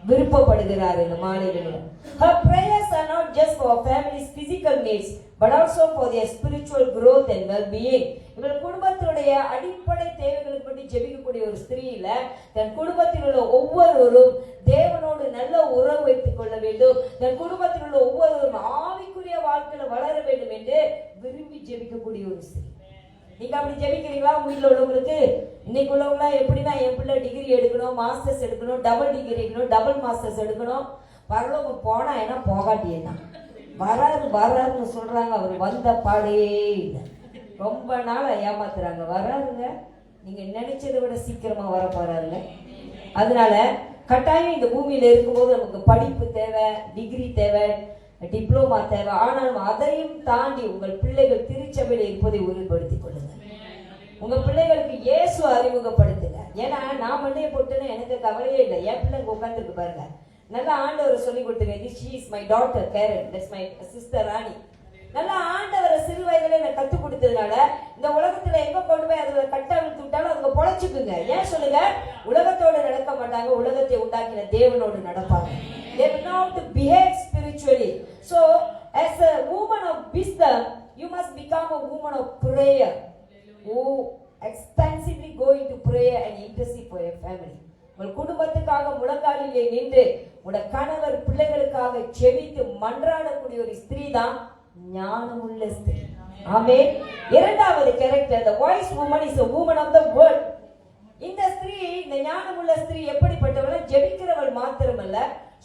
Speaker 1: விருப்பப்படுகிறார் இந்த மாலைகளில். Her prayers are not just for her family's physical needs but also for their spiritual growth and well-being. இவள் குடும்பத்தினுடைய அடிப்படை தேவைகளுக்கு பற்றி ஜெபிக்கக்கூடிய ஒரு ஸ்திரீ இல்ல, தன் குடும்பத்தில் உள்ள ஒவ்வொருவரும் தேவனோடு நல்ல உறவு வைத்துக் கொள்ள வேண்டும், தன் குடும்பத்தில் உள்ள ஒவ்வொருவரும் ஆவிக்குரிய வாழ்க்கையில வளர வேண்டும் என்று விரும்பி ஜெபிக்கக்கூடிய ஒரு ஸ்திரீ. நீங்க அப்படி ஜெபிக்கிறீங்களா? வீட்டில் உள்ளவங்களுக்கு இன்னைக்கு உள்ளவங்களா எப்படின்னா, என் பிள்ளை டிகிரி எடுக்கணும், மாஸ்டர்ஸ் எடுக்கணும், டபுள் டிகிரி எடுக்கணும், டபுள் மாஸ்டர்ஸ் எடுக்கணும். பரலோகம் போனா என்ன, போகாட்டியே தான். வராருன்னு சொல்றாங்க, அவர் வந்த பாடே இல்லை. ரொம்ப நாளா ஏமாத்துறாங்க. வராதுங்க, நீங்க நினைச்சதை விட சீக்கிரமா வர போறாருங்க. அதனால கட்டாயம் இந்த பூமியில இருக்கும்போது நமக்கு படிப்பு தேவை, டிகிரி தேவை, டிப்ளோமா தேவை. ஆனாலும் அதையும் தாண்டி உங்கள் பிள்ளைகள் திருச்சபையில் இருப்பதை உறுதிப்படுத்திக் கொள்ளுங்க. உங்க பிள்ளைகளுக்கு இயேசு அறிமுகப்படுத்துங்க. ஏன்னா நான் மண்டையை போட்டுன்னு எனக்கு கவலையே இல்லை. என் பிள்ளைங்க உட்காந்துருக்கு பாருங்க, நல்லா ஆண்டவரை சொல்லி கொடுத்துங்க. She is my daughter Karen, that's my sister Rani. நல்லா ஆண்டவரை சிறு வயதுல எனக்கு கற்றுக் கொடுத்ததுனால இந்த உலகத்துல எங்க கொண்டு போய் அதுல கட்டவிழ்த்து விட்டாலும் அதுங்க பொழைச்சுக்குங்க. ஏன் சொல்லுங்க? உலகத்தோடு நடக்க மாட்டாங்க, உலகத்தை உண்டாக்கின தேவனோடு நடப்பாங்க. They will not behave spiritually. So as a woman of wisdom, you must become a woman of prayer who extensively go into prayer and intercede for your family. உங்கள் குடும்பத்துக்காக முழங்காலிலே நின்று உங்களோட கணவர் பிள்ளைகளுக்காக செபித்து மன்றாடக்கூடிய ஒரு ஸ்திரீ தான் ஞானமுள்ள ஸ்திரீ. ஆமென். இரண்டாவது character, the wise woman is a woman of the word. இந்த ஸ்திரீ, இந்த ஞானமுள்ள ஸ்திரீ எப்படிப்பட்டவள்? ஜெபிக்கிறவள் மாத்திரமல்ல,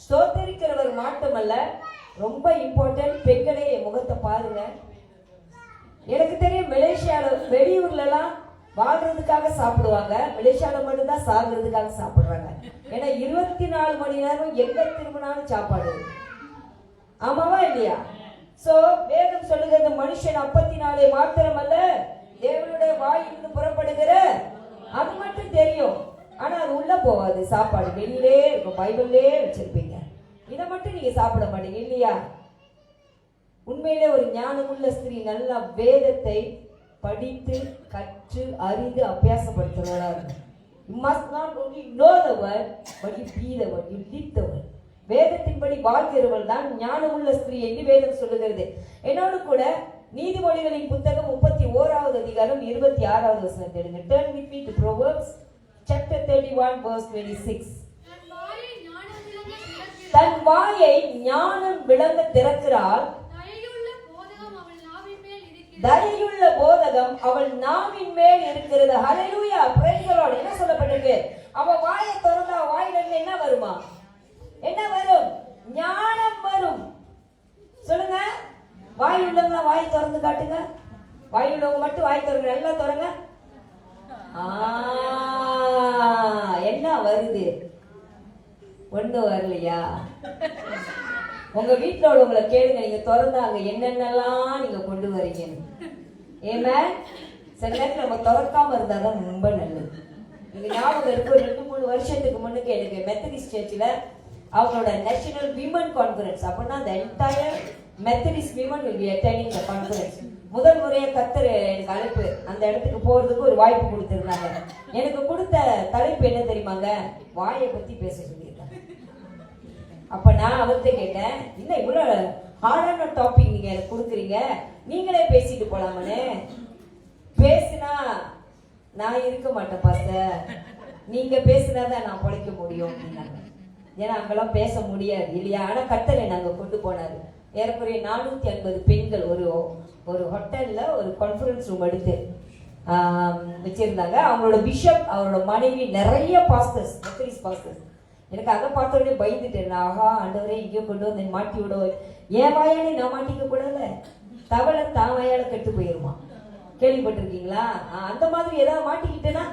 Speaker 1: ஸ்தோத்திரிக்கிறவர் மட்டுமல்ல, ரொம்ப இம்பார்ட்டன்ட். பெண்களே என் முகத்தை பாருங்க. எனக்கு தெரியும் மலேசியால வெளியூர்ல எல்லாம் வாழ்றதுக்காக சாப்பிடுவாங்க, மலேசியால மட்டும்தான் சாகுறதுக்காக சாப்பிடுறாங்க. ஏன்னா 24 மணி நேரம் எங்க திரும்பினாலும் சாப்பாடு. ஆமாவா இல்லையா? சோ வேதம் சொல்லுகிறது, மனுஷன் அப்பத்தினாலே மாத்திரமல்ல தேவனுடைய வாயிலிருந்து புறப்படுகிற, அது மட்டும் தெரியும். ஆனா அது உள்ள போகாது. சாப்பாடு வெளியிலே இருக்கும், பைபிள்லே வச்சிருப்பீங்க. இதை மட்டும் நீங்க சாப்பிட மாட்டீங்க இல்லையா? உண்மையிலே ஒரு ஞானமுள்ள ஸ்திரீ நல்லா வேதத்தை படித்து கற்று அறிந்து அபியாசப்படுத்துறவளா இருக்கும். You must not only know the word, but you be the word, you live the word. வேதத்தின்படி வாழ்கிறவள் தான் ஞானமுள்ள ஸ்திரீ என்று வேதம் சொல்லுகிறது. என்னோடு கூட நீதிமொழிகளின் புத்தகம் 31வது அதிகாரம் 26வது வசனத்தை எடுங்க. Turn with me to Proverbs chapter 31 verse 26. தன் வாயை ஞானம் விளங்க திறக்கிறாள், தயையுள்ள போதகம் அவள் நாவின் மேல் இருக்கிறது. ஹல்லேலூயா, பிரைஸ் தி லார்ட். என்ன சொல்லப்பட்டிருக்கு? அவ வாயை திறந்தா வாயில இருந்து என்ன வருமா? என்ன வரும்? ஞானம் வரும். சொல்லுங்க, வாய் உள்ளவங்க வாய் திறந்து காட்டுங்க. வாய் உள்ளவங்க மட்டும் வாய் திறங்க, எல்லாம் திறங்க. என்ன வருது? ஒண்ணு வரலையா? உங்க வீட்டுல உள்ளவங்களை கேளுங்க, நீங்க திறந்தாங்க என்னென்னலாம் நீங்க கொண்டு வரீங்கன்னு. ஏமே சில நேரத்தில் நம்ம திறக்காம இருந்தாதான் ரொம்ப நல்லது. நீங்க ஞாபகம் இருக்கு, 2-3 வருஷத்துக்கு முன்னுக்கு எனக்கு மெத்தடிஸ்ட் சர்ச்சில் அவங்களோட நேஷனல் விமன் கான்ஃபரன்ஸ், அப்படின்னா அந்த entire Methodist women will be attending the conference. முதல் முறையை கர்த்தர் எனக்கு அழைப்பு அந்த இடத்துக்கு போறதுக்கு ஒரு வாய்ப்பு கொடுத்திருந்தாங்க. எனக்கு கொடுத்த தலைப்பு என்ன தெரியுமாங்க? வாயை பத்தி பேச சொல்லியிருக்காங்க. அப்ப நான் அவர்கிட்ட கேட்டேன், இல்ல இவ்வளவு ஹார்டான டாபிக் நீங்க எனக்கு கொடுக்குறீங்க, நீங்களே பேசிட்டு போலாமனே. பேசினா நான் இருக்க மாட்டேன் பாஸ்டர், நீங்க பேசினாதான் நான் பொழைக்க முடியும் அப்படின்னாங்க. ஏன்னா அங்கெல்லாம் பேச முடியாது இல்லையா? ஆனா கர்த்தரை நாங்க கொண்டு போனாரு. ஏறக்குறைய 450 பெண்கள் ஒரு ஹோட்டல்ல ஒரு கான்ஃபரன்ஸ் ரூம் எடுத்து வச்சிருந்தாங்க. அவங்களோட பிஷப், அவரோட மனைவி, நிறைய பாஸ்டர்ஸ், மெத்தடிஸ்ட் பாஸ்டர்ஸ். எனக்கு அதை பார்த்த உடனே பயந்துட்டேன். ஆஹா ஆண்டவரே, இங்கே கொண்டு வந்து மாட்டி விட, ஏன் வாயாலே நான் மாட்டிக்க கூடாதுல, தவளை தான் வாயால கெட்டு போயிருமா? கேள்விப்பட்டிருக்கீங்களா? அந்த மாதிரி ஏதாவது மாட்டிக்கிட்டேன்னா.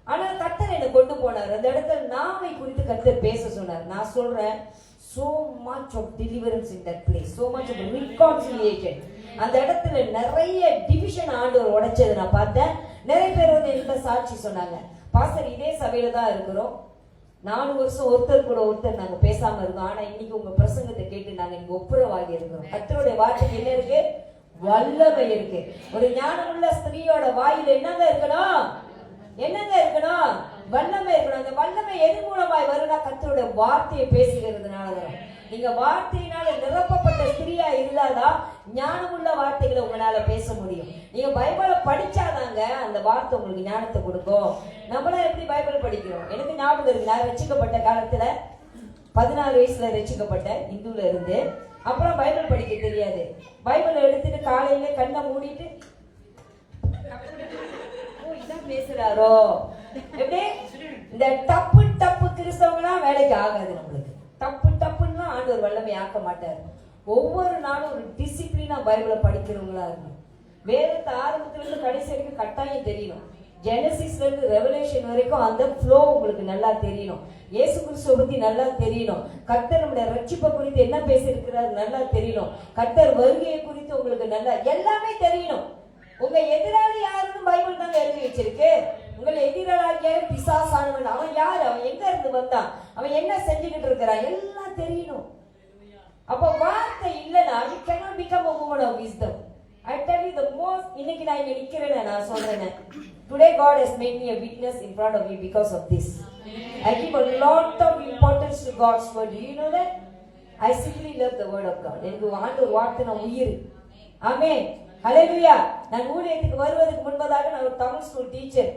Speaker 1: ஆனா கர்த்தர் என்னை கொண்டு போனார். அந்த இடத்துல நாவை குறித்து கர்த்தர் பேச சொன்னார். நான் சொல்றேன், so much of deliverance in that place, so much of reconciliation. அந்த இடத்துல நிறைய டிவிஷன் ஆண்டவர் உடைச்சது நான் பார்த்தேன். நிறைய பேர் வந்து என்கிட்ட சாட்சி சொன்னாங்க, பாஸ்டர் இதே சபையில தான் இருக்கிறோம், 4 வருஷம் ஒருத்தர் கூட ஒருத்தர் நாங்க பேசாம இருக்கோம், ஆனா இன்னைக்கு உங்க பிரசங்கத்தை கேட்டு நாங்க இங்க ஒப்புரவாகி இருக்கிறோம். கர்த்தருடைய வார்த்தைக்கு என்ன இருக்கு? வல்லமை இருக்கு. ஒரு ஞானமுள்ள ஸ்திரீயோட வாயில என்னங்க இருக்கணும்? என்னங்க இருக்கணும்? வல்லமை இருக்கணும். அந்த வல்லமை எது மூலமாய் வரும்னா கர்த்தருடைய வார்த்தையை பேசுகிறதுனால வரும். நீங்க வார்த்தையினால நிரப்பப்பட்ட ஸ்திரீயா இருந்தாதான் ஞானமுள்ள வார்த்தைகளை உங்களால பேச முடியும். நீங்க பைபிளை படிச்சாதாங்க அந்த வார்த்தை உங்களுக்கு ஞானத்தை கொடுக்கும். நம்மளாம் எப்படி பைபிள் படிக்கிறோம்? எனக்கு ஞாபகம் இருக்கு, நான் ரட்சிக்கப்பட்ட காலத்துல 14 வயசுல ரட்சிக்கப்பட்டேன் இந்துல இருந்து. அப்புறம் பைபிள் படிக்க தெரியாது. பைபிளை எடுத்துட்டு காலையில கண்ணை மூடிட்டு இதான் பேசுறாரோ எப்படி? இந்த டப்பு டப்பு கிறிஸ்தவங்களாம் வேலைக்கு ஆகாது நம்மளுக்கு. டப்பு டப்புன்னா ஆண்டவர் வல்லமை ஆக்க மாட்டார். ஒவ்வொரு நாளும் ஒரு டிசிப்ளினா பைபிளை படிக்கிறவங்களா இருக்கும். வேதத்தை ஆரம்பத்துல இருந்து கடைசி வரைக்கும் கட்டாயம் தெரியணும். ஜெனசிஸ்ல இருந்து ரெவலேஷன் வரைக்கும் அந்த ஃப்ளோ உங்களுக்கு நல்லா தெரியணும். இயேசு கிறிஸ்துவை பத்தி நல்லா தெரியணும். கர்த்தர் நம்முடைய ரட்சிப்பை குறித்து என்ன பேசியிருக்கிறார் நல்லா தெரியணும். கர்த்தர் வருகையை குறித்து உங்களுக்கு நல்லா எல்லாமே தெரியணும். உங்க எதிராளி யாருன்னு பைபிள் தாங்க எழுதி வச்சிருக்கு. உங்களை எதிராளிய பிசாசானவன், அவன் யாரு, அவன் எங்க இருந்து வந்தான், அவன் என்ன செஞ்சுக்கிட்டு இருக்கிறான், எல்லாம் தெரியணும். அப்ப வார்த்தை இல்லைன்னா you cannot become a woman of wisdom. I tell you the most, இன்னைக்கு நான் இங்க நிக்கிறேன், நான் சொல்றேன், today God has made me a witness in front of you because of this. I give a lot of importance to God's word. Do you know that? I simply love the word of God. எனக்கு ஆண்டவர் வார்த்தை நான் உயிர். ஆமென், ஹல்லேலூயா. நான் ஊழியத்துக்கு வருவதற்கு முன்பதாக நான் ஒரு தமிழ் ஸ்கூல் டீச்சர்.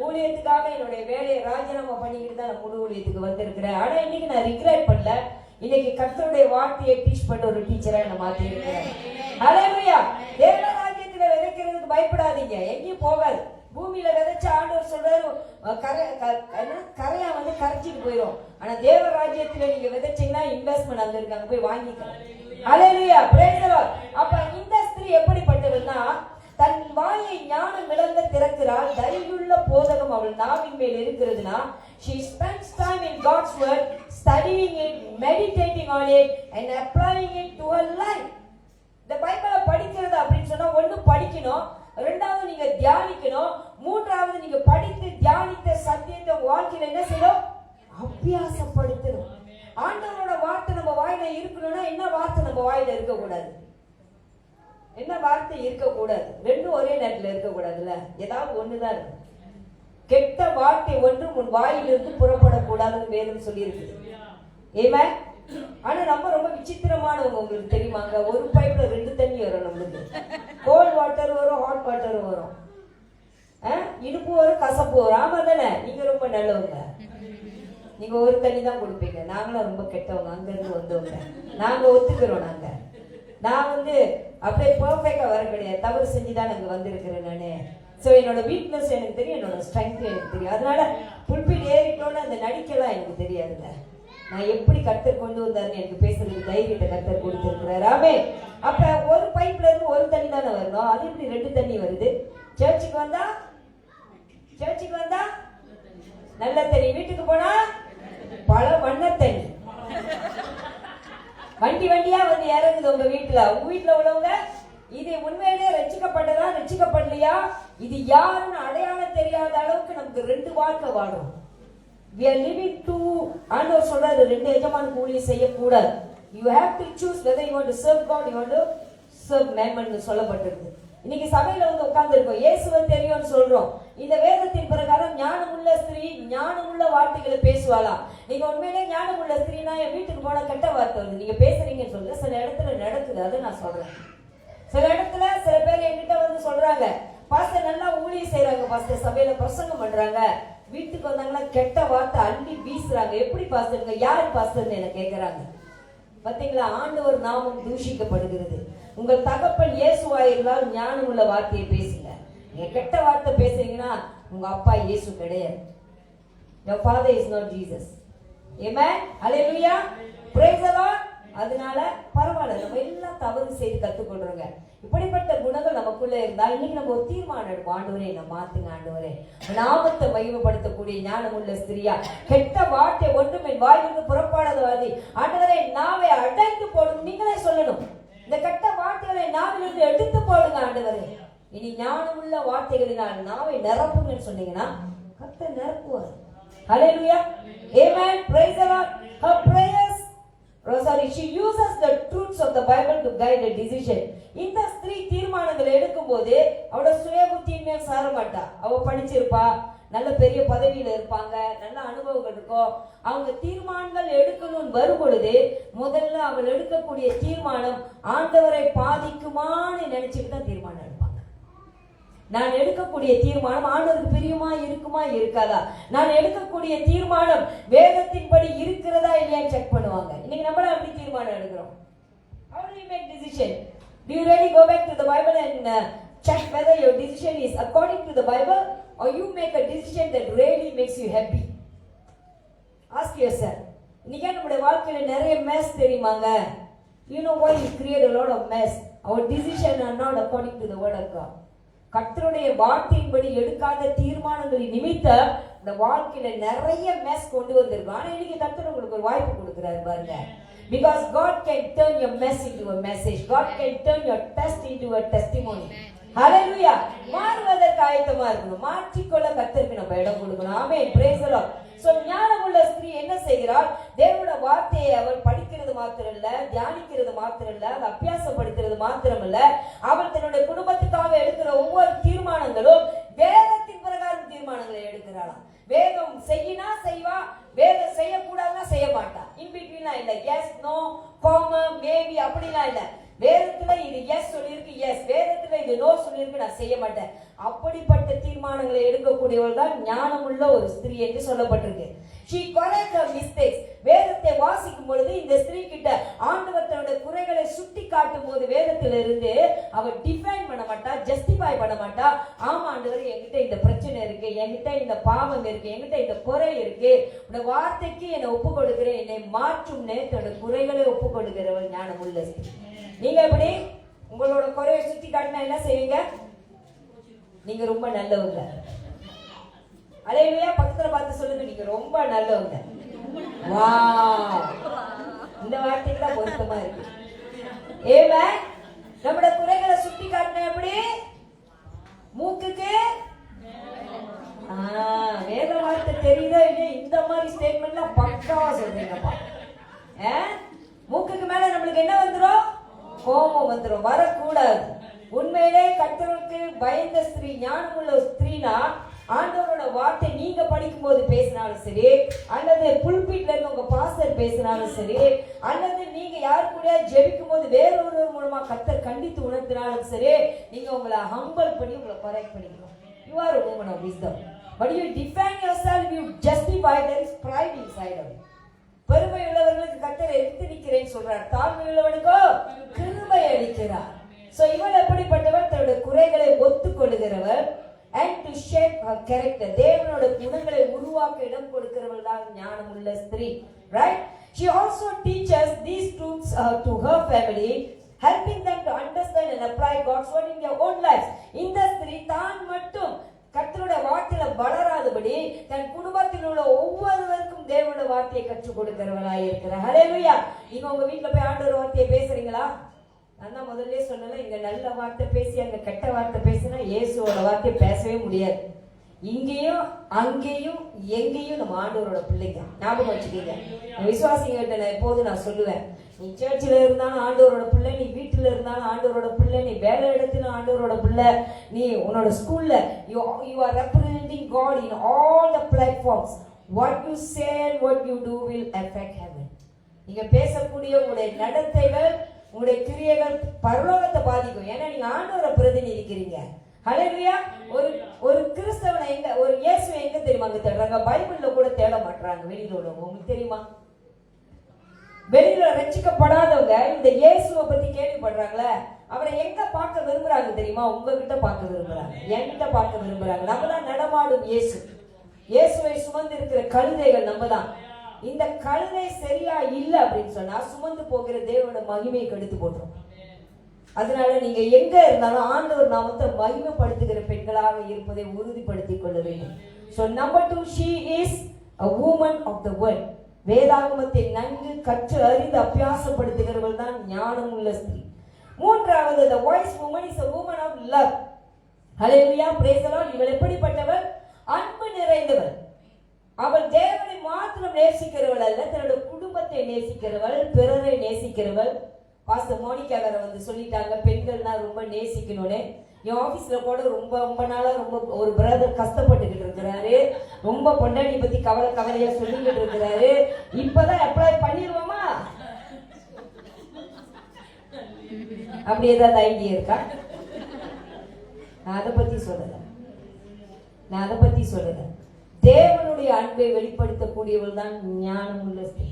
Speaker 1: ஊழியத்துக்காக என்னுடைய வேலையை ராஜினாமா பண்ணிக்கிட்டு தான் நான் முழு ஊழியத்துக்கு வந்திருக்கிறேன். ஆனா இன்னைக்கு நான் ரிக்ரெட் பண்ணல. இன்னைக்கு கர்த்தருடைய வார்த்தையை டீச் பண்ண ஒரு டீச்சரா நான் மாத்தி இருக்கிறேன். ஹல்லேலூயா. தேவ ராஜ்யத்துல விதைக்கிறதுக்கு பயப்படாதீங்க, எங்கேயும் போகாது. பூமியில விதைச்ச ஆண்டவர் சொல்றாரு கரையா வந்து கரைச்சிட்டு போயிடும். ஆனா தேவ ராஜ்யத்துல நீங்க விதைச்சீங்கன்னா இன்வெஸ்ட்மெண்ட் அங்க இருக்காங்க, போய் வாங்கிக்கலாம். ஹல்லேலூயா, பிரைஸ் தி லார்ட். அப்ப இந்த ஸ்திரீ எப்படிப்பட்டவள்னா, தன் வாயை ஞானம் விளங்க திறக்கிறாள். தயவுள்ள போதகம் அவள் நாவின் மேல் இருக்கிறதுனா, she spends time in God's word, studying it, meditating on it and applying it to her life. இந்த பைபிளை படிக்கிறது அப்படின்னு சொன்னா, ஒண்ணு படிக்கணும், ரெண்டாவது நீங்க தியானிக்கணும், மூன்றாவது நீங்க படித்து தியானித்த சத்தியத்தை வாழ்க்கையில என்ன செய்யணும், அபியாசப்படுத்தணும். ஆண்டவரோட வார்த்தை நம்ம வாயில இருக்கணும்னா என்ன வார்த்தை நம்ம வாயில இருக்க கூடாது, என்ன வார்த்தை இருக்க கூடாது, ரெண்டும் ஒரே நேரத்துல இருக்க கூடாதுல்ல, ஏதாவது ஒண்ணுதான் இருக்கு. கெட்ட வார்த்தை ஒன்றும் உன் வாயிலிருந்து புறப்படக்கூடாதுன்னு வேதம் சொல்லி இருக்குது. ஏமே, ஆனா நம்ம ரொம்ப விசித்திரமானவங்க. உங்களுக்கு தெரியுமாங்க, ஒரு பைப்ல 2 தண்ணி வரும். நம்மளுக்கு கோல்ட் வாட்டர் வரும், ஹாட் வாட்டர் வரும், இனிப்பு வரும், கசப்பு வரும். ஆமா தானே? நீங்க ரொம்ப நல்லவங்க, நீங்க ஒரு தண்ணி தான் கொடுப்பீங்க. நாங்களும் ரொம்ப கெட்டவங்க, அங்க இருந்து வந்தவங்க. நாங்க ஒத்துக்கிறோம். நான் வந்து அப்படியே பெர்ஃபெக்டா வர கிடையாது, தவறு செஞ்சுதான் அங்க வந்திருக்கிறேன் நானு. ஸோ என்னோட வீக்னஸ் எனக்கு தெரியும், என்னோட ஸ்ட்ரென்த் எனக்கு தெரியும். அதனால புல்பில் ஏறிட்டோன்னு அந்த நடிக்கலாம் எனக்கு தெரியாதுல்ல. நான் எப்படி கர்த்தர் கொண்டு வந்தாருன்னு எனக்கு பேசுறதுக்கு தைரியத்தை கர்த்தர் கொடுத்திருக்கிறாரு. ஆமே. அப்ப ஒரு பைப்ல இருந்து ஒரு தண்ணி தானே வரணும், அது எப்படி 2 தண்ணி வருது? சர்ச்சுக்கு வந்தா நல்ல தண்ணி, வீட்டுக்கு போனா பல வண்ண தண்ணி, வண்டியா வந்து இறங்குது உங்க வீட்டுல. உங்க வீட்டுல உள்ளவங்க இது உண்மையிலே ரட்சிக்கப்பட்டதா ரட்சிக்கப்படலையா, இது யாருன்னு அடையாளம் தெரியாத அளவுக்கு நமக்கு 2 வாழ்க்கை வாழும். We are living to, ஆண்டவர் சொல்றாரு 2 எஜமானுக்கு ஊழியம் செய்யக்கூடாது. You have to choose whether you want to serve God, you want to serve mammon னு சொல்லப்பட்டிருக்கு. இன்னைக்கு சபையில வந்து உட்கார்ந்து இருக்கோம், இயேசுவை தெரியும்னு சொல்றோம். இந்த வேதத்தின் பிரகாரம் ஞானமுள்ள ஸ்திரீ ஞானமுள்ள வார்த்தைகளை பேசுவாளா? நீங்க உண்மையிலே ஞானமுள்ள ஸ்திரீனா என் வீட்டுக்கு போன கெட்ட வார்த்தை வருது, நீங்க பேசுறீங்கன்னு சொல்ல சில இடத்துல நடக்குது. அதை நான் சொல்றேன். சில இடத்துல சில பேர் என்கிட்ட வந்து சொல்றாங்க, பாஸ்டர் நல்லா ஊழியம் செய்யறாங்க, பாஸ்டர் சபையில பிரசங்கம் பண்றாங்க, வீட்டுக்கு வந்தாங்கன்னா கெட்ட வார்த்தை அள்ளி வீசுறாங்க. எப்படி பாஸ்டருங்க, யாரு பாஸ்டர்னு என்ன கேட்கறாங்க. பாத்தீங்களா, ஆண்டவர் நாமம் தூஷிக்கப்படுகிறது. உங்கள் தகப்பன் இயேசுவா இருந்தால் ஞானம் உள்ள வார்த்தையை பேசுங்க. நீங்க கெட்ட வார்த்தை பேசுறீங்கன்னா உங்க அப்பா இயேசு கிடையாது. Your father is not Jesus. Amen. Hallelujah. Praise the Lord. அதனால பரவாயில்ல, நம்ம எல்லாம் தவறு செய்து கத்துக்கொள்றோங்க. இப்படிப்பட்ட குணங்கள் நமக்குள்ள இருந்தா இன்னைக்கு நம்ம ஒரு தீர்மானம் எடுப்போம், ஆண்டவரே என்ன மாத்துங்க, ஆண்டவரே நாமத்தை மகிமைப்படுத்தக்கூடிய ஞானமுள்ள ஸ்திரியா, கெட்ட வார்த்தை ஒன்றும் என் வாயிலிருந்து புறப்பாடாதவாதி, ஆண்டவரே நாவை அடைத்து போடும். நீங்களே சொல்லணும், இந்த கெட்ட வார்த்தைகளை நாவிலிருந்து எடுத்து போடுங்க ஆண்டவரே. இனி ஞானமுள்ள வார்த்தைகளினால் நாவை நிரப்புங்கன்னு சொன்னீங்கன்னா கர்த்தர் நிரப்புவார். ஹல்லேலூயா. Amen. Praise the Lord. Her prayers, she uses the truths of the Bible to guide a decision. இந்த ஸ்திரீ தீர்மானங்களை எடுக்கும் போது அவட சுய புத்தியின் மேல் சார மாட்டா. அவ படிச்சிருப்பா, நல்ல பெரிய பதவியில இருப்பாங்க, நல்ல அனுபவங்கள் இருக்கும். அவங்க தீர்மானங்கள் எடுக்கணும்னு வரும் பொழுது முதல்ல அவள் எடுக்கக்கூடிய தீர்மானம் ஆண்டவரை பாதிக்குமான்னு நினைச்சுட்டு தான் தீர்மானம் எடுப்பாங்க. நான் எடுக்கக்கூடிய தீர்மானம் ஆண்டவருக்கு பிரியமா இருக்குமா இருக்காதா, நான் எடுக்கக்கூடிய தீர்மானம் வேதத்தின்படி இருக்கிறதா இல்லையான்னு செக் பண்ணுவாங்க. இன்னைக்கு நம்மள அப்படி தீர்மானம் எடுக்கிறோம். How do you make decision? Do you really go back to the Bible and check whether your decision is according to the Bible, or you make a decision that really makes you happy? Ask yourself. இன்னைக்கு நம்முடைய வாழ்க்கையில நிறைய mess தெரியுமாங்க. You know why you create a lot of mess? our decision are not according to the word of God. கர்த்தருடைய வார்த்தையின்படி எடுக்காத தீர்மானங்களின் நிமித்த இந்த வாழ்க்கையில நிறைய மெஸ் கொண்டு வந்திருக்கோம். ஆனா இன்னைக்கு கர்த்தர் உங்களுக்கு ஒரு வாய்ப்பு கொடுக்கிறாரு பாருங்க. Because God can turn your mess into a message. God can turn your test into a testimony. Hallelujah. மாறுவதற்கு ஆயத்தமா இருக்கணும். மாற்றிக்கொள்ள கர்த்தருக்கு நம்ம இடம் கொடுக்கணும். ஆமென். Praise the Lord. So ஞானமுள்ள ஸ்திரீ என்ன செய்கிறாள்? தேவனுடைய வார்த்தையை அவள் படிக்கிறது மாத்திரமல்ல, தியானிக்கிறது மாத்திரமல்ல, அதை அபியாசப்படுத்துறது மாத்திரமல்ல, அவள் தன்னுடைய குடும்பத்துக்காக எடுக்கிற ஒவ்வொரு தீர்மானங்களும் வேதத்தின் பிரகாரம் தீர்மானங்களை எடுக்கிறாளாம். வேதம் செய்யினா செய்வா, வேதம் செய்யக்கூடாதுன்னா செய்ய மாட்டா. இன்பிட்வீன்லாம் இல்லை. எஸ், நோ, காமா, மேபி அப்படிலாம் இல்லை. வேதத்துல இது எஸ் சொல்லியிருக்கு, எஸ். வேதத்துல இது நோ சொல்லியிருக்கு, நான் செய்ய மாட்டேன். அப்படிப்பட்ட தீர்மானங்களை எடுக்கக்கூடியவள் தான் ஞானமுள்ள ஒரு ஸ்திரீ என்று சொல்லப்பட்டிருக்கு. She correct her mistakes. வேதத்தை வாசிக்கும் பொழுது இந்த ஸ்திரீ கிட்ட ஆண்டவர் தன்னுடைய குறைகளை சுட்டி காட்டும் போது வேதத்திலிருந்து அவ டிஃபைன் பண்ண மாட்டா, ஜஸ்டிஃபை பண்ண மாட்டா. ஆமா ஆண்டவர், என்கிட்ட இந்த பிரச்சனை இருக்கு, என்கிட்ட இந்த பாவம் இருக்கு, என்கிட்ட இந்த குறை இருக்கு, உடைய வார்த்தைக்கு என்னை ஒப்பு கொடுக்கிறேன், என்னை மாற்றும்னு தன்னுடைய குறைகளை ஒப்பு கொடுக்கிறவள் ஞானமுள்ள ஸ்திரீ. நீங்க எப்படி உங்களோட குறையை சுட்டி காட்டினா என்ன செய்வீங்க? நீங்க ரொம்ப நல்லவங்க. அல்லேலூயா. பக்கத்துல பார்த்து சொல்லுங்க, நீங்க ரொம்ப நல்லவங்க. வா, இந்த வார்த்தைக்கு தான் பொருத்தமா இருக்கு. ஆமென். நம்மட குறைகளை சுட்டி காட்டினா எப்படி? மூக்குக்கு வேத வார்த்தை தெரியுதா இல்லையா? இந்த மாதிரி ஸ்டேட்மெண்ட்லாம் பக்காவா சொல்றீங்கப்பா. மூக்குக்கு மேல நம்மளுக்கு என்ன வந்துரும்? கோபம் வந்துரும். வரக்கூடாது. உண்மையிலே கர்த்தருக்கு பயந்த ஸ்திரீ, ஞானமுள்ள ஸ்திரீனா ஆண்டவரோட வார்த்தை நீங்க படிக்கும் போது பேசினாலும் சரி, அல்லது புல்பீட்ல இருந்து உங்க பாஸ்டர் பேசினாலும் சரி, அல்லது நீங்க யாரு கூட ஜெபிக்கும் போது வேறொருவர் மூலமா கர்த்தர் கண்டித்து உணர்த்தினாலும் சரி, நீங்க உங்களை ஹம்பிள் பண்ணி உங்களை கரெக்ட் பண்ணிக்கணும். You are a woman of wisdom. But you define yourself, you justify, there is pride inside of you. பெருமை உள்ளவர்களுக்கு கர்த்தர் எதிர்த்து நிற்கிறேன்னு சொல்றார். தாழ்மை உள்ளவனுக்கோ கிருபை அளிக்கிறார். சோ இவள் எப்படிப்பட்டவர்? தன்னுடைய குறைகளை ஒத்துக்கொள்ளுகிறவர். And to shape her character. தேவனோட குணங்களை உருவாக்க இடம் கொடுக்கிறவள் தான் ஞானமுள்ள ஸ்திரீ. Right? She also teaches these truths to her family, helping them to understand and apply God's word in their own lives. இந்த ஸ்திரீ தான் மட்டும் கர்த்தருடைய வார்த்தையில வளராதபடி தன் குடும்பத்தில் உள்ள ஒவ்வொருவருக்கும் தேவனுடைய வார்த்தையை கற்றுக் கொடுக்கிறவராய் இருக்கிறார். ஹல்லேலூயா. நீங்க உங்க வீட்டுல போய் ஆண்டவர் வார்த்தையை பேசுறீங்களா? நான் தான் முதல்ல சொல்லல, இங்க நல்ல வார்த்தை பேசி அங்க கெட்ட வார்த்தை பேசினா இயேசுவோட வார்த்தையை பேசவே முடியாது. இங்கேயும் அங்கேயும் எங்கேயும் நம்ம ஆண்டவரோட பிள்ளைங்க. ஞாபகம் வச்சுக்கீங்க. விசுவாசிகிட்ட நான் எப்போதும் நான் சொல்லுவேன், நீ சர்ச்சில் இருந்தாலும் ஆண்டவரோட பிள்ளை, நீ வீட்டில் இருந்தாலும் ஆண்டவரோட பிள்ளை, நீ வேலை இடத்துல ஆண்டவரோட பிள்ளை, நீ உன்னோட ஸ்கூல்ல you are representing God in all the platforms. What you say and what you do will affect heaven. நீங்க பேசக்கூடிய உங்களுடைய நடத்தைகள், உங்களுடைய கிரியைகள் பரலோகத்தை பாதிக்கும். ஏன்னா நீங்க ஆண்டவரை பிரதிநிதிக்கிறீங்க. ஹல்லேலூயா. ஒரு கிறிஸ்தவனை எங்க, ஒரு இயேசுவை எங்க தெரியுமா அங்க தேடுறாங்க? பைபிள்ல கூட தேட மாட்டாங்க வெளியில உள்ளவங்க. உங்களுக்கு தெரியுமா? வெளியில ரட்சிக்கப்படாதவங்க இந்த இயேசுவை பத்தி கேள்விப்படுறாங்களே, அவரை எங்க பார்க்க விரும்புறாங்க தெரியுமா? உங்ககிட்ட பார்க்க விரும்புறாங்க, என்கிட்ட பார்க்க விரும்புறாங்க. நம்ம தான் நடமாடும் இயேசு. இயேசுவை சுமந்து இருக்கிற கழுதைகள் நம்ம தான். இந்த கழுதை சரியா இல்லை அப்படின்னு சொன்னா சுமந்து போகிற தேவனோட மகிமையை கெடுத்து போட்டுரும். அதனால நீங்க எங்க இருந்தாலும் ஆண்டவர் நாமத்தை மகிமைப்படுத்துகிற பெண்களாக இருப்பதை உறுதிப்படுத்திக் கொள்ள வேண்டும். So number 2, she is a woman of the word. வேதாகமத்தை நன்கு கற்று அறிந்து அபியாசப்படுத்துகிறவள் தான் ஞானமுள்ள ஸ்திரீ. மூன்றாவது, the wise woman is a woman of love. Hallelujah. praise the Lord. இவள் எப்படிப்பட்டவள்? அன்பு நிறைந்தவள். அவள் தேவனை மாத்திரம் நேசிக்கிறவள் அல்ல, தன்னுடைய குடும்பத்தை நேசிக்கிறவள், பிறரை நேசிக்கிறவள். பாஸ்டர் மோனிகாவரை வந்து சொல்லிட்டாங்க, பெண்கள்னா ரொம்ப நேசிக்கணும்னு. என் ஆபீஸ்ல கூட ரொம்ப நாளா ரொம்ப ஒரு பிரதர் கஷ்டப்பட்டுக்கிட்டு இருக்கிறாரு. ரொம்ப பொண்டாட்டி பத்தி கவலையா சொல்லிக்கிட்டு இருக்கிறாரு. இப்பதான் அப்ளை பண்ணிடுவோமா? அப்படி ஏதாவது ஐடியா இருக்கா? நான் அதை பத்தி சொல்லல. தேவனுடைய அன்பை வெளிப்படுத்தக்கூடியவள் தான் ஞானமுள்ள ஸ்திரீ.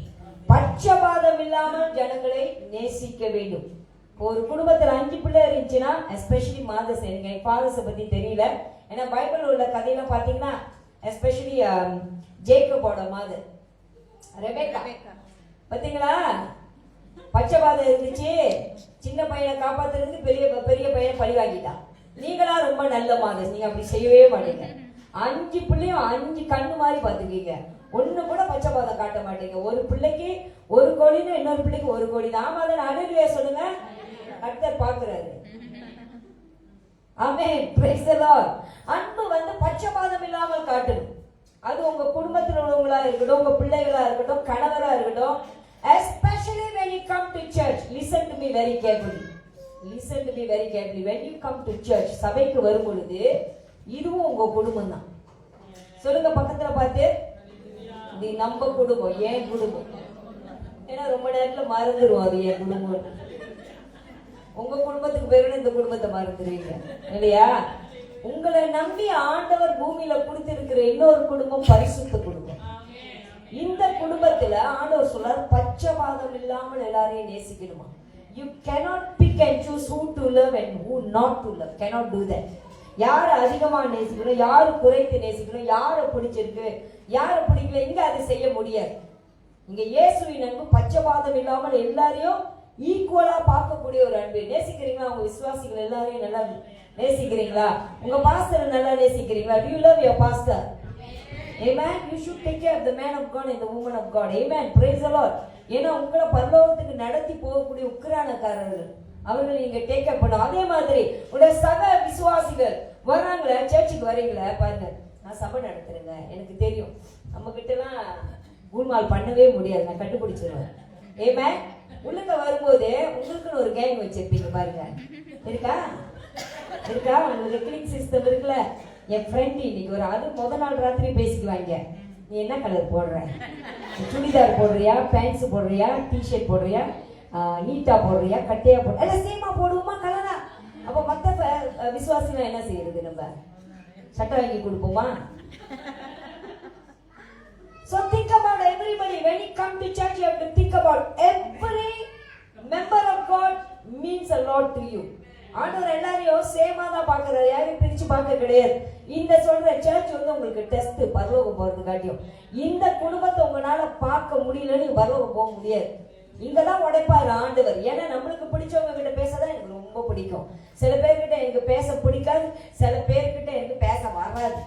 Speaker 1: பட்சபாதம் இல்லாமல் ஜனங்களை நேசிக்க வேண்டும். ஒரு குடும்பத்துல 5 பிள்ளை இருந்துச்சுன்னா, எஸ்பெஷலி மாதர்ஸ், எனக்கு ஃபாதர்ஸை பத்தி தெரியல, ஏன்னா பைபிள் உள்ள கதையெல்லாம் பாத்தீங்கன்னா எஸ்பெஷலி ஜேக்கபோட மாதர் ரெபெக்கா பாத்தீங்களா? பச்சைபாதம் இருந்துச்சு, சின்ன பையனை காப்பாத்துறதுக்கு பெரிய பெரிய பையனை பழி வாங்கிட்டான். நீங்களா ரொம்ப நல்ல மாதிரி, நீங்க அப்படி செய்யவே மாட்டீங்க. 5 பிள்ளையும் 5 கண்ணு மாதிரி பாத்துக்கீங்க, ஒண்ணு கூட பச்சைபாதம் காட்ட மாட்டீங்க. ஒரு பிள்ளைக்கு 1 கோடின்னு இன்னொரு பிள்ளைக்கு 1 கோடி தான். ஆமா, அதை அழுகையா சொல்லுங்க, கர்த்தர் பாக்குறாரு. ஆமென், பிரைஸ் தி லார்ட். அன்பு வந்து பச்சைபாதம் இல்லாமல் காட்டணும். அது உங்க குடும்பத்தில் உள்ளவங்களா இருக்கட்டும், உங்க பிள்ளைகளா இருக்கட்டும், கணவரா இருக்கட்டும். Especially when you come to church, listen to me very carefully. Listen to me very carefully. When you come to church, சபைக்கு வரும் பொழுது இதுவும் உங்க குடும்பம் தான். சொல்லுங்க பக்கத்துல பார்த்து, இது நம்ம குடும்பம், ஏன் குடும்பம். ஏன்னா ரொம்ப நேரத்துல மறந்துடும் அது என் குடும்பம். உங்க குடும்பத்துக்கு பேரு இந்த குடும்பத்தை மறந்துடுவீங்க இல்லையா? உங்களை நம்பி ஆண்டவர் பூமியில கொடுத்திருக்கிற இன்னொரு குடும்பம் பரிசுத்த குடும்பம். இந்த குடும்பத்துல ஆண்டவர் சொல்றார், பச்சைபாதம் இல்லாமல் எல்லாரையும் நேசிக்கணுமா. You cannot pick and choose who to love and who not to love. Cannot do that. யாரை அதிகமா நேசிக்கணும், யாரு குறைத்து நேசிக்கணும், யாரை பிடிச்சிருக்கு, யாரை பிடிக்கல, இங்க அதை செய்ய முடியாது. இங்க இயேசுவின் அன்பு பச்சைபாதம் இல்லாமல் எல்லாரையும் ஈக்குவலா பார்க்கக்கூடிய ஒரு அன்பு. நேசிக்கிறீங்களா? உங்க விசுவாசிகள் எல்லாரையும் நல்லா நேசிக்கிறீங்களா? உங்க பாஸ்டரை நல்லா நேசிக்கிறீங்களா? Do you love your pastor? Amen. You should take care of the man of God and the woman of God. Amen. Praise the Lord. ஏன்னா உங்களை பரலோகத்துக்கு நடத்தி போகக்கூடிய உக்கிரானக்காரர்கள், அவர்களை நீங்க டேக் கேர் பண்ணணும். அதே மாதிரி உடைய சக விசுவாசிகள் வராங்களே, சர்ச்சுக்கு வரீங்களே, பாருங்க, நான் சபை நடத்துறேங்க, எனக்கு தெரியும், நம்ம கிட்ட எல்லாம் கூழ்மால் பண்ணவே முடியாது, நான் கண்டுபிடிச்சிருவேன். Amen. உள்ளுக்க வரும்போது உங்களுக்குன்னு ஒரு கேங் வச்சிருப்பீங்க பாருங்க, இருக்கா இருக்கா? உங்களுக்கு கிளிக் சிஸ்டம் இருக்குல்ல. என் ஃப்ரெண்ட் இன்னைக்கு ஒரு அது முதல் நாள் ராத்திரி பேசிக்குவாங்க, நீ என்ன கலர் போடுற, சுடிதார் போடுறியா, பேண்ட்ஸ் போடுறியா, டிஷர்ட் போடுறியா, நீட்டா போடுறியா, கட்டையா போடுற, எல்லாம் சேமா போடுவோமா கலரா. அப்ப மத்த விசுவாசிகள் என்ன செய்யறது? நம்ம சட்டை வாங்கி கொடுப்போமா? So think about everybody. When you come to church, you have to think about every member of God means a lot to you. ஆண்டவர் எல்லாரையும் சேமா தான் பாக்குறாரு, யாரையும் பிரிச்சு பார்க்க கிடையாது. இந்த சொல்ற சர்ச் வந்து உங்களுக்கு டெஸ்ட், பரலோகம் போறது காட்டியும். இந்த குடும்பத்தை உங்களால பார்க்க முடியலன்னு பரலோகம் போக முடியாது. இங்கதான் உடைப்பாரு ஆண்டவர். ஏன்னா நம்மளுக்கு பிடிச்சவங்க கிட்ட பேசதான் எனக்கு ரொம்ப பிடிக்கும். சில பேர்கிட்ட எனக்கு பேச பிடிக்காது, சில பேர்கிட்ட எனக்கு பேச வராது.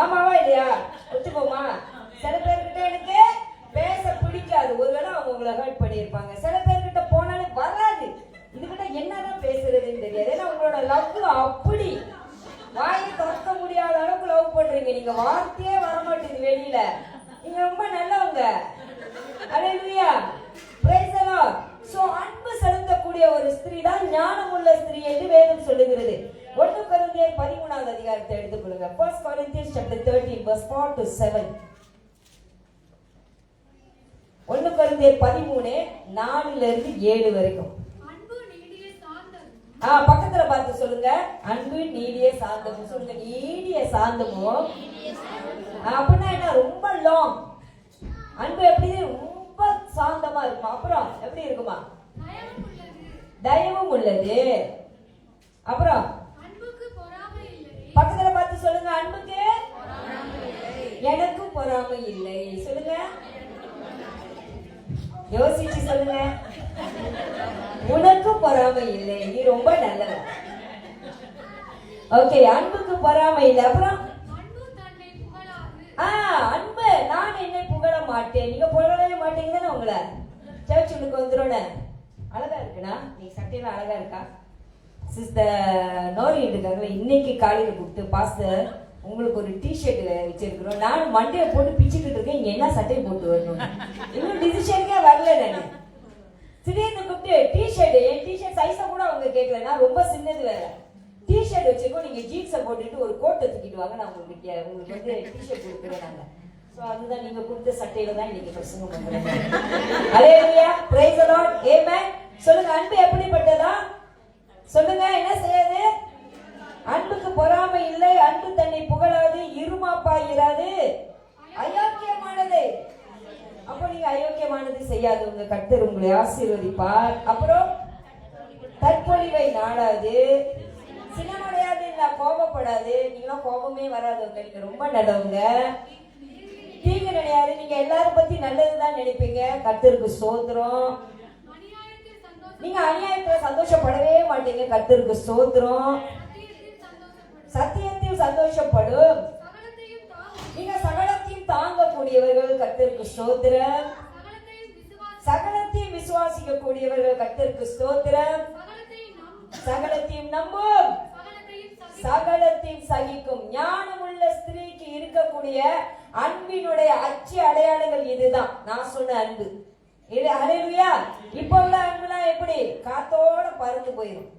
Speaker 1: ஆமாவா இல்லையா? ஒத்துக்கோமா? சில பேர்கிட்ட எனக்கு பேச பிடிக்காது, ஒருவேளை அவங்க உங்களை ஹர்ட் பண்ணியிருப்பாங்க. சில பேர்கிட்ட போனாலே வராது, இதுகிட்ட என்னதான் பேசுறதுன்னு தெரியாது. ஏன்னா உங்களோட லவ் அப்படி வாயை திறக்க முடியாத அளவுக்கு லவ் பண்றீங்க. நீங்க வார்த்தையே வரமாட்டேங்குது வெளியில. நீங்க ரொம்ப நல்லவங்க. அல்லேலூயா, பிரைஸ் தி லார்ட். சோ அன்பு செலுத்தக்கூடிய ஒரு ஸ்திரீ தான் ஞானமுள்ள ஸ்திரீ என்று வேதம் சொல்லுகிறது. 1 கொரிந்தியர் 13வது அதிகாரத்தை எடுத்துக்கொள்ளுங்க. 1 Corinthians chapter 13 verse 4 to 7. 1 கொரிந்தியர் 13 4ல இருந்து 7 வரைக்கும். பக்கத்துல பார்த்து சொல்லுங்க, அன்பு நீடிய சாந்தமும். சொல்லுங்க, நீடிய சாந்தமும். அப்படின்னா என்ன? ரொம்ப லாங். அன்பு எப்படி? ரொம்ப சாந்தமா இருக்குமா. அப்புறம் எப்படி இருக்குமா? தயவும் உள்ளது. அப்புறம் பக்கத்துல பார்த்து சொல்லுங்க, அன்புக்கு எனக்கும் பொறாமை இல்லை. சொல்லுங்க, யோசிச்சு சொல்லுங்க, உனக்கும் பொறாமை இல்லை, நீ ரொம்ப நல்லவன். ஓகே, அன்புக்கு பொறாமை இல்லை. அப்புறம் அன்பு நான் என்னை புகழ மாட்டேன். நீங்க புகழவே மாட்டீங்க தானே. உங்களை சர்ச் உனக்கு வந்துடும். அழகா இருக்குண்ணா, நீ சட்டையெல்லாம் அழகா இருக்கா. சிஸ்டர் நோரி இருக்காங்களே, இன்னைக்கு காலையில கூப்பிட்டு, பாஸ்டர் உங்களுக்கு ஒரு டிஷர்ட் வச்சிருக்கிறோம், நான் மண்டையை போட்டு பிச்சுக்கிட்டு இருக்கேன், இங்க என்ன சட்டையை போட்டு வரணும், இன்னும் டிசிஷனுக்கே வரல. நான் திடீர்னு கூப்பிட்டு டிஷர்ட், என் டிஷர்ட் சைஸை கூட அவங்க கேட்கல, நான் ரொம்ப சின்னது வேற, டிஷர்ட் வச்சிருக்கோம், நீங்க ஜீன்ஸை போட்டுட்டு ஒரு கோட்டை தூக்கிட்டு வாங்க, நான் உங்களுக்கு வந்து டிஷர்ட் கொடுக்குறேன் நாங்க. சோ அதுதான் நீங்க கொடுத்த சட்டையில தான் இன்னைக்கு பிரசங்கம் பண்றேன். அல்லேலூயா, பிரைஸ் தி லார்ட், ஆமென். சொல்லுங்க, அன்பு எப்படிப்பட்டதா? சொல்லுங்க, என்ன செய்யாது? அன்புக்கு பொறாமை இல்லை, அன்பு தன்னை புகழாது, இருமாப்பாயிராது, அயோக்கியமானது. அப்போ நீங்க அயோக்கியமானது செய்யாது, உங்க கர்த்தர் உங்களை ஆசீர்வதிப்பார். அப்புறம் தற்பொழிவை நாடாது, சினமடையாது, கோபப்படாது. நீங்களும் கோபமே வராதவங்க, நீங்க ரொம்ப நல்லவங்க. தீங்கு நினையாது. நீங்க எல்லாரும் பத்தி நல்லதுதான் நினைப்பீங்க. கர்த்தருக்கு ஸ்தோத்திரம். நீங்க அநியாயத்துல சந்தோஷப்படவே மாட்டீங்க. கர்த்தருக்கு ஸ்தோத்திரம். சத்தியத்தில் சந்தோஷப்படும். நீங்க சகலத்தையும் தாங்கக்கூடியவர்கள். கர்த்தருக்கு ஸ்தோத்திரம். சகலத்தையும் விசுவாசிக்க கூடியவர்கள். கர்த்தருக்கு ஸ்தோத்திரம். சகலத்தையும் நம்பும், சகலத்தையும் சகிக்கும். ஞானமுள்ள ஸ்திரீக்கு இருக்கக்கூடிய அன்பினுடைய அச்சு அடையாளங்கள் இதுதான். நான் சொன்ன அன்பு இது. ஹல்லேலூயா. இப்ப உள்ள அன்புலாம் எப்படி? காத்தோட பறந்து போயிடும்.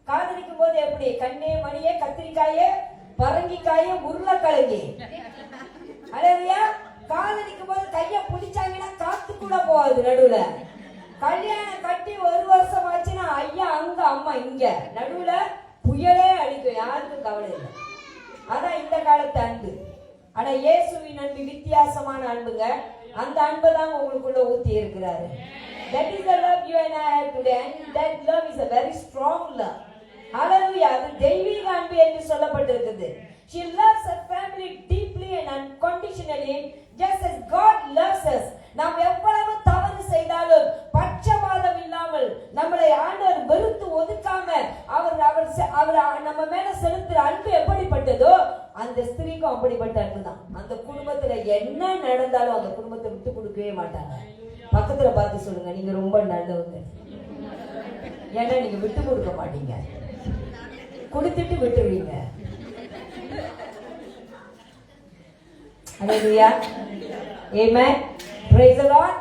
Speaker 1: காதலிக்கும் போது எப்படி? கண்ணே மணியே, கத்திரிக்காயே, பரங்கிக்காயே, உருளைக்கிழங்கு. ஹல்லேலூயா. காதலிக்கும் போது கைய பிடிச்சாங்கன்னா காத்து கூட போகாது. நடுவுல கல்யாணம் கட்டி 1 வருஷம் ஆச்சுன்னா ஐயா அங்க அம்மா இங்க, நடுவுல புயலே அடிக்கும். யாருக்கும் கவலை இல்லை. அதான் இந்த காலத்து அன்பு. ஆனா இயேசுவின் அன்பு வித்தியாசமான அன்புங்க. அந்த அன்பை தான் உங்களுக்குள்ள ஊத்தி இருக்கிறாரு. That is the love you and I have today. And that love is a very strong love. Hallelujah. அது தெய்வீக அன்பு என்று சொல்லப்பட்டிருக்கிறது. She loves her family deeply and unconditionally, just as God loves us. நாம் எவ்வளவு தவறு செய்தாலும் பட்சபாதம் இல்லாமல் நம்மளை ஆண்டவர் வெறுத்து ஒதுக்காம அவர் நம்ம மேல செலுத்துற அன்பு எப்படிப்பட்டதோ அந்த ஸ்திரீக்கும் அப்படிப்பட்ட அன்பு தான். அந்த குடும்பத்துல என்ன நடந்தாலும் அந்த குடும்பத்தை விட்டு கொடுக்கவே மாட்டாங்க. பக்கத்துல பார்த்து சொல்லுங்க, நீங்க ரொம்ப நல்லவங்க. ஏன்னா நீங்க விட்டு கொடுக்க மாட்டீங்க, கொடுத்துட்டு விட்டுருவீங்க. ஹல்லேலூயா. ஆமென். Praise the Lord.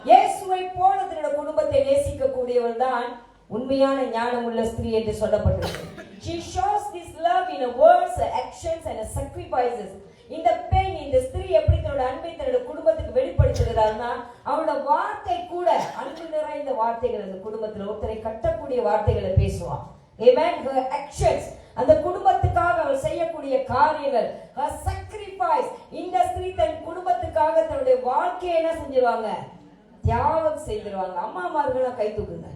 Speaker 1: இயேசுவை போல தன்னுடைய குடும்பத்தை நேசிக்க கூடியவள் தான் உண்மையான ஞானமுள்ள ஸ்திரீ என்று சொல்லப்பட்டிருக்கு. She shows this love in her words, her actions and her sacrifices. இந்த பெண், இந்த ஸ்திரீ எப்படி தன்னுடைய அன்பை தன்னுடைய குடும்பத்துக்கு வெளிப்படுத்துகிறார்னா அவளோட வார்த்தை கூட அன்பு நிறைந்த வார்த்தைகள். அந்த குடும்பத்துல ஒருத்தரை கட்டக்கூடிய வார்த்தைகளை பேசுவான். Amen. Her actions, அந்த குடும்பத்துக்காக அவள் செய்யக்கூடிய காரியங்கள், her sacrifice. இந்த ஸ்திரீ தன் குடும்பத்துக்காக தன்னுடைய வாழ்க்கையை என்ன செஞ்சிருவாங்க? தியாகம் செய்திருவாங்க. அம்மாமார்களாம் கை தூக்குங்க.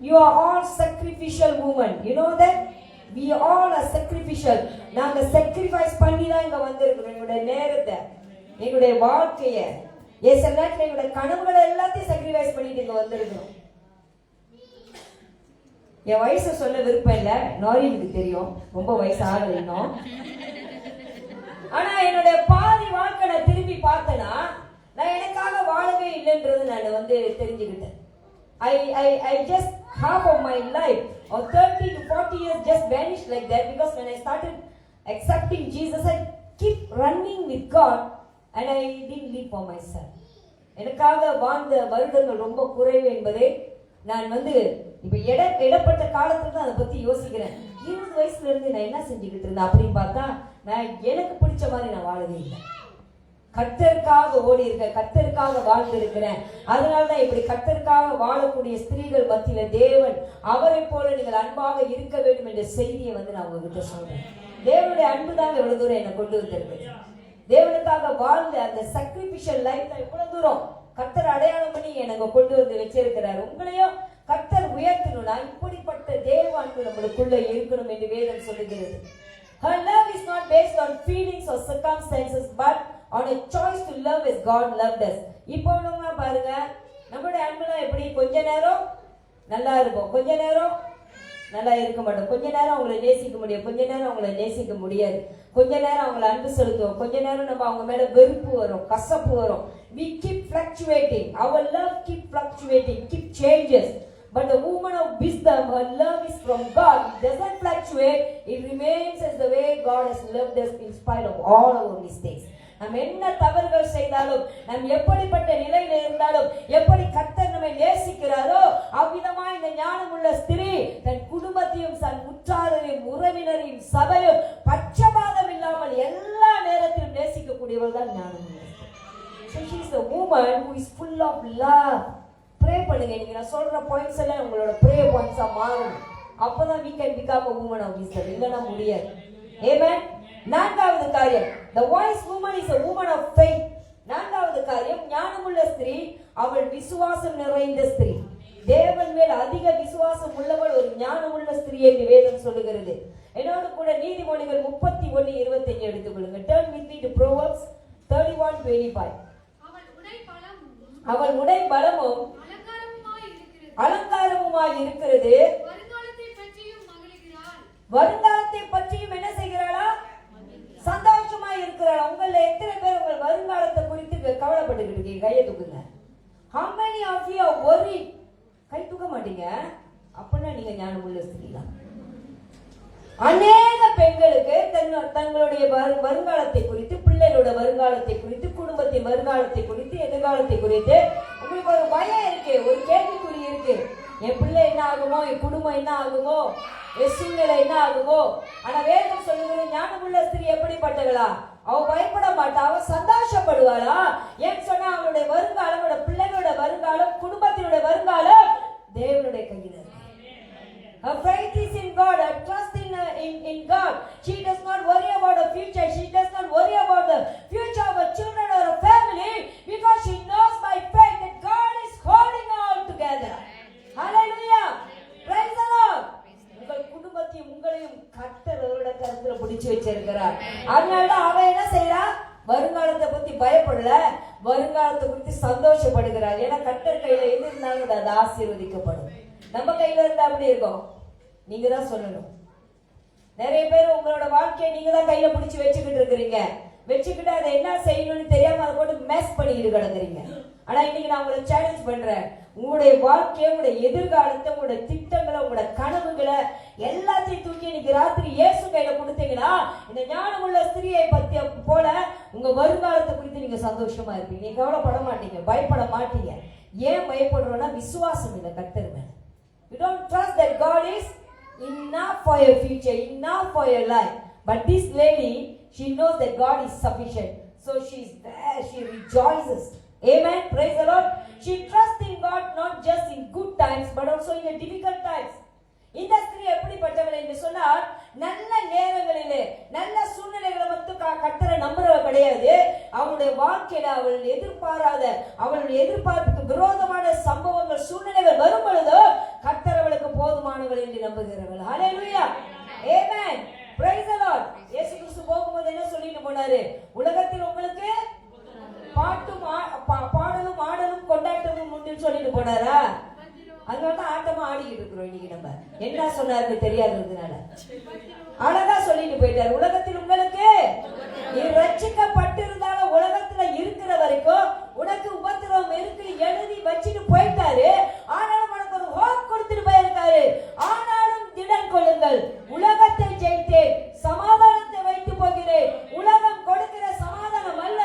Speaker 1: You are all sacrificial women. You know that? We all are sacrificial. நாங்க sacrifice பண்ணி தான் இங்க வந்திருக்கிறோம். எங்களுடைய நேரத்தை, எங்களுடைய வாழ்க்கையை, எல்லாத்தையும், எங்களுடைய கனவுகளை எல்லாத்தையும் sacrifice பண்ணிட்டு இங்க வந்திருக்கிறோம். என் வயசை சொல்ல விருப்பம் இல்லை, நாரினுக்கு தெரியும், ரொம்ப வயசு ஆகல இன்னும். ஆனா என்னுடைய பாதி வாழ்க்கை நான் திரும்பி பார்த்தேன்னா நான் எனக்காக வாழவே இல்லைன்றது நான் தெரிஞ்சுக்கிட்டேன். I just half of my life or 30 to 40 years just vanished like that, because when I started accepting Jesus I keep running with God and I didn't live for myself. எனக்காக வாழ்ந்த வருடங்கள் ரொம்ப குறைவு என்பதை நான் இப்ப இடப்பட்ட காலத்துல தான் அதை பத்தி யோசிக்கிறேன். 20 வயசுல இருந்து நான் என்ன செஞ்சுக்கிட்டு இருந்தேன் அப்படின்னு பார்த்தா நான் எனக்கு பிடிச்ச மாதிரி நான் வாழவே இல்லை. கர்த்தருக்காக ஓடி இருக்கேன், கர்த்தருக்காக வாழ்ந்து இருக்கிறேன். அதனாலதான் இப்படி கர்த்தருக்காக வாழக்கூடிய ஸ்திரீகள் மத்தியில தேவன் அவரை போல நீங்கள் அன்பாக இருக்க வேண்டும் என்ற செய்தியை நான் உங்ககிட்ட சொல்றேன். தேவனுடைய அன்பு தான் எவ்வளவு தூரம் என்னை கொண்டு வந்திருக்கு. தேவனுக்காக வாழ்ந்த அந்த சாக்ரிஃபிஷியல் லைஃப் எவ்வளவு தூரம் கர்த்தர் அடையாளம் பண்ணி எனக்கு கொண்டு வந்து வச்சிருக்கிறார். உங்களையும் கர்த்தர் உயர்த்தணும்னா இப்படிப்பட்ட தேவ அன்பு நம்மளுக்குள்ள இருக்கணும் என்று வேதம் சொல்லுகிறது. Her love is not based on feelings or circumstances, but on a choice to love as God loved us. இப்போ உள்ளவங்க பாருங்க, நம்மளுடைய அன்புலாம் எப்படி? கொஞ்ச நேரம் நல்லா இருக்கும், கொஞ்ச நேரம் நல்லா இருக்க மாட்டோம். கொஞ்ச நேரம் அவங்களை நேசிக்க முடியும், கொஞ்ச நேரம் அவங்களை நேசிக்க முடியாது. கொஞ்ச நேரம் அவங்களை அன்பு செலுத்துவோம், கொஞ்ச நேரம் நம்ம அவங்க மேல வெறுப்பு வரும், கசப்பு வரும். We keep fluctuating. Our love keep fluctuating, keep changes. But the woman of wisdom, her love is from God. It doesn't fluctuate. It remains as the way God has loved us in spite of all our mistakes. நாம் என்ன தவறுகள் செய்தாலும், நாம் எப்படிப்பட்ட நிலையில இருந்தாலும், எப்படி கர்த்தர் நம்மை நேசிக்கிறாரோ அவ்விதமாய் இந்த ஞானமுள்ள ஸ்திரீ தன் குடும்பத்தையும் தன் உற்றாரையும் உறவினரையும் சபையும் பட்சபாதம் இல்லாமல் எல்லா நேரத்திலும் நேசிக்கக்கூடியவள் தான் ஞானமுள்ள. So she is a woman who is full of love. Pray பண்ணுங்க. நீங்க நான் சொல்ற பாயிண்ட்ஸ் எல்லாம் உங்களோட ப்ரே பாயிண்ட்ஸா மாறும். அப்பதான் we can become a woman of wisdom. இல்லனா முடியாது. Amen. நான்காவது காரியம், the wise woman is a woman of faith. நான்காவது காரியம், ஞானமுள்ள ஸ்திரீ அவள் விசுவாசம் நிறைந்த ஸ்திரீ. தேவன் மேல் அதிக விசுவாசம் உள்ளவள் ஒரு ஞானமுள்ள ஸ்திரீ என்று வேதம் சொல்லுகிறது. என்னோடு கூட நீதிமொழிகள் 31:25 எடுத்துக்கொள்ளுங்க. Turn with me to Proverbs 31:25. அவள் உடை பலமும் அலங்காரமுமாய் இருக்கிறது. வருங்காலத்தை பற்றியும் என்ன செய்கிறாளா? சந்தோஷமாய் இருக்கிறாள். உங்கள எத்தனை பேர் உங்கள் வருங்காலத்தை குறித்து கவலைப்பட்டுக்கிட்டு இருக்கீங்க? கையை தூக்குங்க. How many of you are worried? கை தூக்க மாட்டீங்க அப்படின்னா நீங்க ஞானமுள்ள ஸ்திரீ தான். அநேக பெண்களுக்கு தங்களுடைய வருங்காலத்தை குறித்து, பிள்ளைகளோட வருங்காலத்தை குறித்து, குடும்பத்தின் வருங்காலத்தை குறித்து, எதிர்காலத்தை குறித்து உங்களுக்கு ஒரு பயம் இருக்கு, ஒரு கேள்விக்குறி இருக்கு. என் பிள்ளை என்ன ஆகுமோ, என் குடும்பம் என்ன ஆகுமோ, என் சூழ்நிலை என்ன ஆகுமோ. ஆனா வேதம் சொல்லுகிற ஞானமுள்ள ஸ்திரீ எப்படிப்பட்டவளா? அவ பயப்பட மாட்டா, அவ சந்தோஷப்படுவாளா? ஏன்னு சொன்னா அவளுடைய வருங்காலம், அவளோட பிள்ளைகளோட வருங்காலம், குடும்பத்தினுடைய வருங்காலம் தேவனுடைய கையில் இருக்கு. Her faith is in God. Her trust in God. She does not worry about the future. She does not worry about the future of her children or her family, because she knows by faith that God is holding all together. Hallelujah. Praise the Lord. உங்கள் குடும்பத்தையும் உங்களையும் கர்த்தர் அவருடைய கரத்துல பிடிச்சு வச்சிருக்கிறார். அதனால அவ என்ன செய்யறா? வருங்காலத்தை பத்தி பயப்படல, வருங்காலத்தை குறித்து சந்தோஷப்படுகிறார். ஏன்னா கர்த்தர் கையில எது இருந்தாலும் அது ஆசீர்வதிக்கப்படும். நம்ம கையில இருந்தா அப்படி இருக்கும். நீங்க தான் சொல்லணும். நிறைய பேர் உங்களோட வாழ்க்கையை நீங்க தான் கையில பிடிச்சி வச்சுக்கிட்டு இருக்கிறீங்க. வச்சுக்கிட்டு அதை என்ன செய்யணும்னு தெரியாம அதை போட்டு மேஸ் பண்ணிக்கிட்டு கிடக்குறீங்க. ஆனா இன்னைக்கு நான் உங்களை சேலஞ்ச் பண்றேன். உங்களுடைய வாழ்க்கையை, உங்களுடைய எதிர்காலத்தை, உங்களுடைய திட்டங்களை, உங்களுடைய கனவுகளை எல்லாத்தையும் தூக்கி இன்னைக்கு ராத்திரி இயேசு கையில கொடுத்தீங்கன்னா இந்த ஞானமுள்ள ஸ்திரீயை பத்தி போல உங்க வருங்காலத்தை குறித்து நீங்க சந்தோஷமா இருப்பீங்க. நீங்க கவலைப்பட மாட்டீங்க, பயப்பட மாட்டீங்க. ஏன் பயப்படுறோம்னா விசுவாசம் இல்லை கர்த்தர் மேல. You don't trust that God is enough for your future, enough for your life. But this lady, she knows that God is sufficient. So she is there, she rejoices. Amen. Praise the Lord. She trusts in God not just in good times but also in the difficult times. இந்த ஸ்திரீ எப்படிப்பட்டவள் என்று சொன்னால், நல்ல நேரங்களிலே நல்ல சூழ்நிலைகளை மட்டும் கர்த்தரை நம்புறவ கிடையாது. அவளுடைய வாழ்க்கையில அவள் எதிர்பாராத, அவளுடைய எதிர்பார்ப்புக்கு விரோதமான சம்பவங்கள், சூழ்நிலைகள் வரும் பொழுது கர்த்தர் அவளுக்கு போதுமானவள் என்று நம்புகிறவள். ஹல்லேலூயா. ஆமென். Praise the Lord. இயேசு கிறிஸ்து போகும்போது என்ன சொல்லிட்டு போனாரு? உலகத்தில் உங்களுக்கு பாடலும் ஆடலும் கொண்டாட்டமும் உண்டு சொல்லிட்டு போனாரா? அதனால ஆட்டமா ஆடிக்கிட்டு இருக்கிறோம் இன்னைக்கு. நம்ம என்ன சொன்னாரு தெரியாததுனால அழகா சொல்லிட்டு போயிட்டாரு. உலகத்தில் உங்களுக்கு நீ ரட்சிக்கப்பட்டிருந்தாலும் உலகத்துல இருக்கிற வரைக்கும் உனக்கு உபத்திரவம் இருக்கு எழுதி வச்சுட்டு போயிட்டாரு. ஆனாலும் உனக்கு ஒரு ஹோப் கொடுத்துட்டு போயிருக்காரு. ஆனாலும் திடன் கொள்ளுங்கள், உலகத்தை ஜெயித்தேன், சமாதானத்தை வைத்து போகிறேன். உலகம் கொடுக்கிற சமாதானம் அல்ல,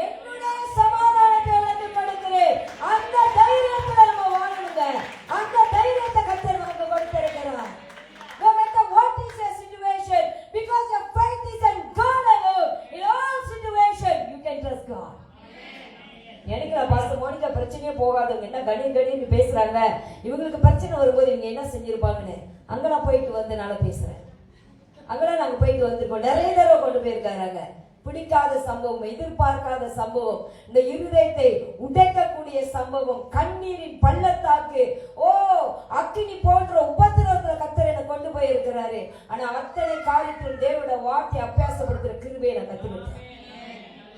Speaker 1: என்னுடைய சமாதானத்தை உனக்கு கொடுக்கிறேன். அந்த தைரியத்துல நம்ம வாழணுங்க. அந்த தைரியத்தை கர்த்தர் நமக்கு கொடுத்திருக்கிறார். No matter what is your situation, because your faith is in God alone, in all situations you can trust God. எனக்கு பாஸ்டர் மோனிகா பிரச்சனையே போகாதவங்க என்ன கணீர் பேசுறாங்க, இவங்களுக்கு பிரச்சனை வரும்போது இவங்க என்ன செஞ்சிருப்பாங்கன்னு அங்கெல்லாம் போயிட்டு வந்து நான் பேசுறேன். அங்கெல்லாம் நாங்க போயிட்டு வந்திருக்கோம். நிறைய தடவை கொண்டு போயிருக்காங்க. பிடிக்காத சம்பவம், எதிர்பார்க்காத சம்பவம், இந்த இருதயத்தை உடைக்கக்கூடிய சம்பவம், கண்ணீரின் பள்ளத்தாக்கு, அக்கினி போன்ற உபத்திரவத்துல கர்த்தர் என்னை கொண்டு போயிருக்கிறாரு. ஆனா அத்தனை காரியத்தில் தேவனுடைய வார்த்தை அபியாசப்படுத்துற கிருபையை நான் கத்துக்கிட்டேன்.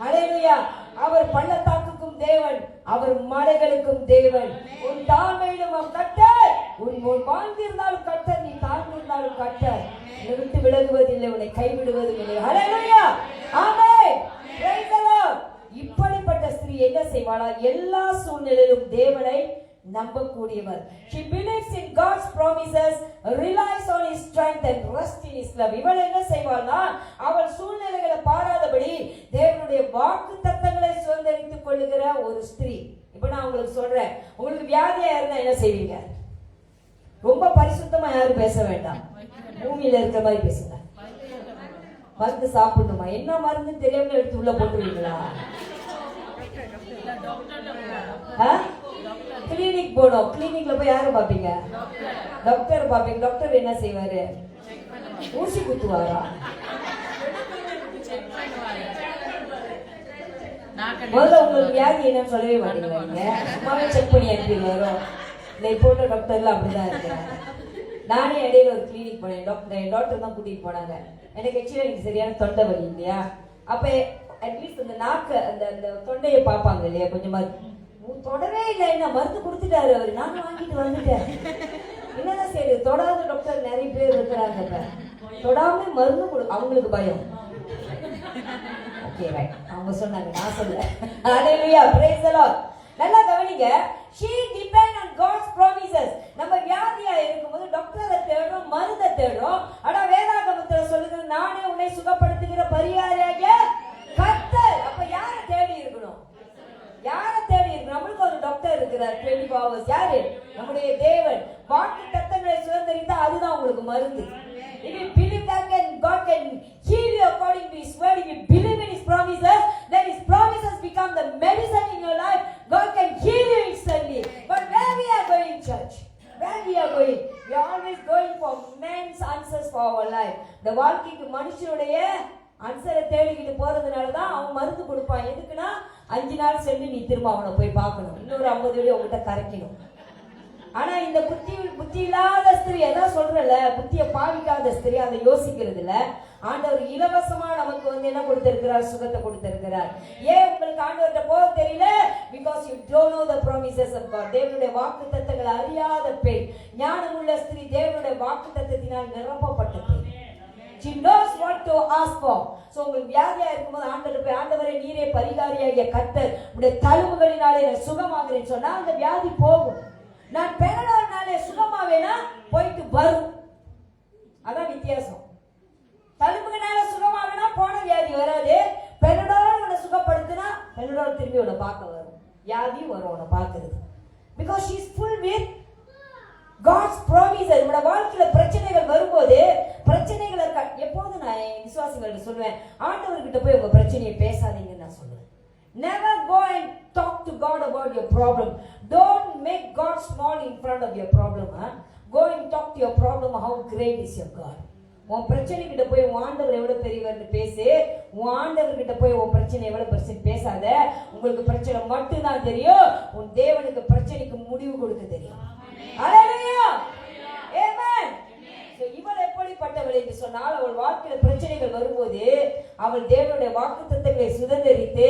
Speaker 1: ஹல்லேலூயா. அவர் பள்ளத்தாக்குக்கும் தேவன், அவர் மலைகளுக்கும் தேவன். உன் தாழ்மையிலும் அவன் கர்த்தர், உன் வாழ்ந்திருந்தாலும் கர்த்தர், நீ தாழ்ந்திருந்தாலும் கர்த்தர். உன்னை விட்டு விலகுவதில்லை, உன்னை கைவிடுவதும் இல்லை. Hallelujah. Amen. Praise the Lord. இப்படிப்பட்ட ஸ்திரீ என்ன செய்வாளா? எல்லா சூழ்நிலையிலும் தேவனை நம்பக்கூடியவர். She believes in God's promises, relies on His strength and rests in His love. இவள் என்ன செய்வாள்னா, அவள் சூழ்நிலைகளை பாராதபடி தேவனுடைய வாக்குத்தத்தங்களை சுதந்தரித்துக் கொள்ளுகிற ஒரு ஸ்திரீ. இப்ப நான் உங்களுக்கு சொல்றேன், உங்களுக்கு வியாதியா இருந்தா என்ன செய்வீங்க? ரொம்ப பரிசுத்தமா யாரும் பேச வேண்டாம், பூமியில இருக்கிற மாதிரி பேசுங்க. மருந்து சாப்பிடணுமா? என்ன மருந்து தெரியாம எடுத்து உள்ள போட்டுருவீங்களா? கிளினிக் போனோம். கிளினிக்ல போய் யாரும் பாப்பீங்க? டாக்டர் பாப்பீங்க. டாக்டர் என்ன செய்வாரு? ஊசி குத்துவாரா? முதல்ல உங்களுக்கு வியாதி என்னன்னு சொல்லவே மாட்டீங்க. சும்மாவே செக் பண்ணி அனுப்பிடுவாரோ? இல்லை இப்போ உள்ள டாக்டர்லாம் அப்படிதான் இருக்கிறாங்க. நானே இடையில ஒரு கிளினிக் போனேன். என் டாக்டர் தான் கூட்டிட்டு போனாங்க. எனக்கு ஆக்சுவலி எனக்கு சரியான தொண்டை வலி இல்லையா, அப்ப அட்லீஸ்ட் அந்த நாக்கு அந்த அந்த தொண்டையை பார்ப்பாங்க இல்லையா, கொஞ்சமா தொடவே இல்லை, என்ன மருந்து கொடுத்துட்டாரு அவரு, நானும் வாங்கிட்டு வந்துட்டேன். என்னதான் சரி, தொடாத டாக்டர் நிறைய பேர் இருக்கிறாங்க. இப்ப தொடாம மருந்து அவங்களுக்கு பயம். ஓகே ரைட், அவங்க சொன்னாங்க, நான் சொல்ல. ஹalleluya, praise the Lord. நல்லா கவனிங்க. she depend on God's promises. நம்ம வியாதியா இருக்கும்போது டாக்டரை தேடுறோம், மருந்தை தேடுறோம். ஆனா வேதாகமத்துல சொல்லுது, நானே உன்னை சுகப்படுத்துகிற பரிகாரியாகிய கர்த்தர். அப்ப யாரை தேடி இருக்கணும்? யாரை தேடி இருக்கணும்? நம்மளுக்கு ஒரு டாக்டர் இருக்கிறார் 24 hours. யாரு? நம்முடைய தேவன். வாக்கு தத்தங்களை சுதந்திரித்தா அதுதான் உங்களுக்கு மருந்து. If you believe that God can heal you according to His word, if you believe in His promises, then His promises become the medicine in your life. God can heal you instantly. But where we are going, church? Where we are going? We are always going for men's answers for our life. The வாழ்க்கைக்கு மனுஷனுடைய ஆன்சரை தேடிக்கிட்டு போறதுனால தான் அவன் மருந்து கொடுப்பான். எதுக்குன்னா 5 நாள் சென்று நீ திரும்ப அவனை போய் பார்க்கணும், இன்னொரு 50 வழி உங்ககிட்ட கரைக்கணும். ஆனா இந்த புத்தி இல்லாத ஸ்திரீ, அதான் சொல்றல, புத்திய பாவிக்காத ஸ்திரீ அதை யோசிக்கிறது இல்ல. ஆண்டவர் இலவசமா நமக்கு என்ன கொடுத்திருக்கிறார்? சுகத்தை கொடுத்திருக்கிறார். ஏன் உங்களுக்கு ஆண்டவர்கிட்ட போக தெரியல? Because you don't know the promises of God. தேவனுடைய வாக்குத்தத்தங்களை அறியாத பெண். ஞானமுள்ள ஸ்திரீ தேவனுடைய வாக்குத்தத்தத்தினால் நிரப்பப்பட்ட பெண். She knows what to ask for. So உங்களுக்கு வியாதியா இருக்கும்போது ஆண்டவரே போய், ஆண்டவரே நீரே பரிகாரியாகிய கர்த்தர், உடைய தழும்புகளினாலே நான் சுகமாகிறேன்னு சொன்னா அந்த வியாதி போகும். நான் பெறனாலே சுகமாவேனா போயிட்டு வரும். அதான் வித்தியாசம். தழும்புகளால சுகமாவேனா போன வியாதி வராது. பெறனால உன்னை சுகப்படுத்தினா பெறனால திரும்பி உன்னை பார்க்க வரும், வியாதி வரும் உன்னை பார்க்கிறது. Because she is full with God's promises. உங்களோட வாழ்க்கையில பிரச்சனைகள் வரும்போது பிரச்சனைகளை எப்போது நான் விசுவாசிகள்கிட்ட சொல்லுவேன், ஆண்டவர்கிட்ட போய் உங்க பிரச்சனையை பேசாதீங்கன்னு நான் சொல்லுவேன். Never go and talk to God about your problem. Don't make God small in front of your problem. Go and talk to your problem, how great is your God. உன் பிரச்சனை கிட்ட போய் உன் ஆண்டவர் எவ்வளவு பெரியவர்னு பேசு. உன் ஆண்டவர் கிட்ட போய் உன் பிரச்சனை எவ்வளவு பெருசு பேசாத. உங்களுக்கு பிரச்சனை மட்டும் தான் தெரியும், உன் தேவனுக்கு பிரச்சனைக்கு முடிவு கொடுக்க தெரியும். ஹalleluya, ஆமென். இவள் எப்படிப்பட்டவள் என்று சொன்னால், அவள் வாழ்க்கையில பிரச்சனைகள் வரும்போது அவள் தேவனுடைய வாக்குத்தத்தங்களை சுதந்திரித்து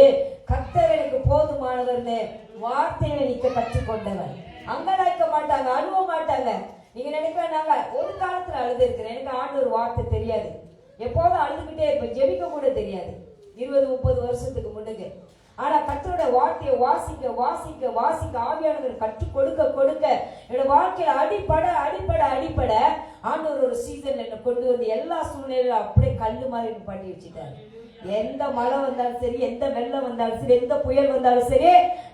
Speaker 1: கர்த்தர் எனக்கு போதுமானவர்னு வார்த்தைகளை நிற்க கற்றுக்கொண்டவள். அங்கலாய்க்க மாட்டாங்க, அழுவ மாட்டாங்க. நீங்க நினைப்பேன், நாங்க ஒரு காலத்துல அழுது இருக்கிறேன், எனக்கு ஆண்டவர் வார்த்தை தெரியாது, எப்போதும் அழுதுகிட்டே இருப்பேன், ஜெபிக்க கூட தெரியாது 20-30 வருஷத்துக்கு முன்னுக்கு. ஆனா கர்த்தருடைய வார்த்தையை வாசிக்க வாசிக்க வாசிக்க ஆவியானவர் கற்றுக் கொடுக்க கொடுக்க என்னோட வாழ்க்கையில அடிப்பட ஆண்டவர் ஒரு சீசன்ல என்ன கொண்டு வந்து எல்லா சூழ்நிலையிலும் அப்படியே கல்லு மாதிரி பாட்டி வச்சுட்டாரு. எந்த மழை வந்தாலும் சரி, எந்த வெள்ளம் வந்தாலும் சரி, எந்த புயல் வந்தாலும் சரி,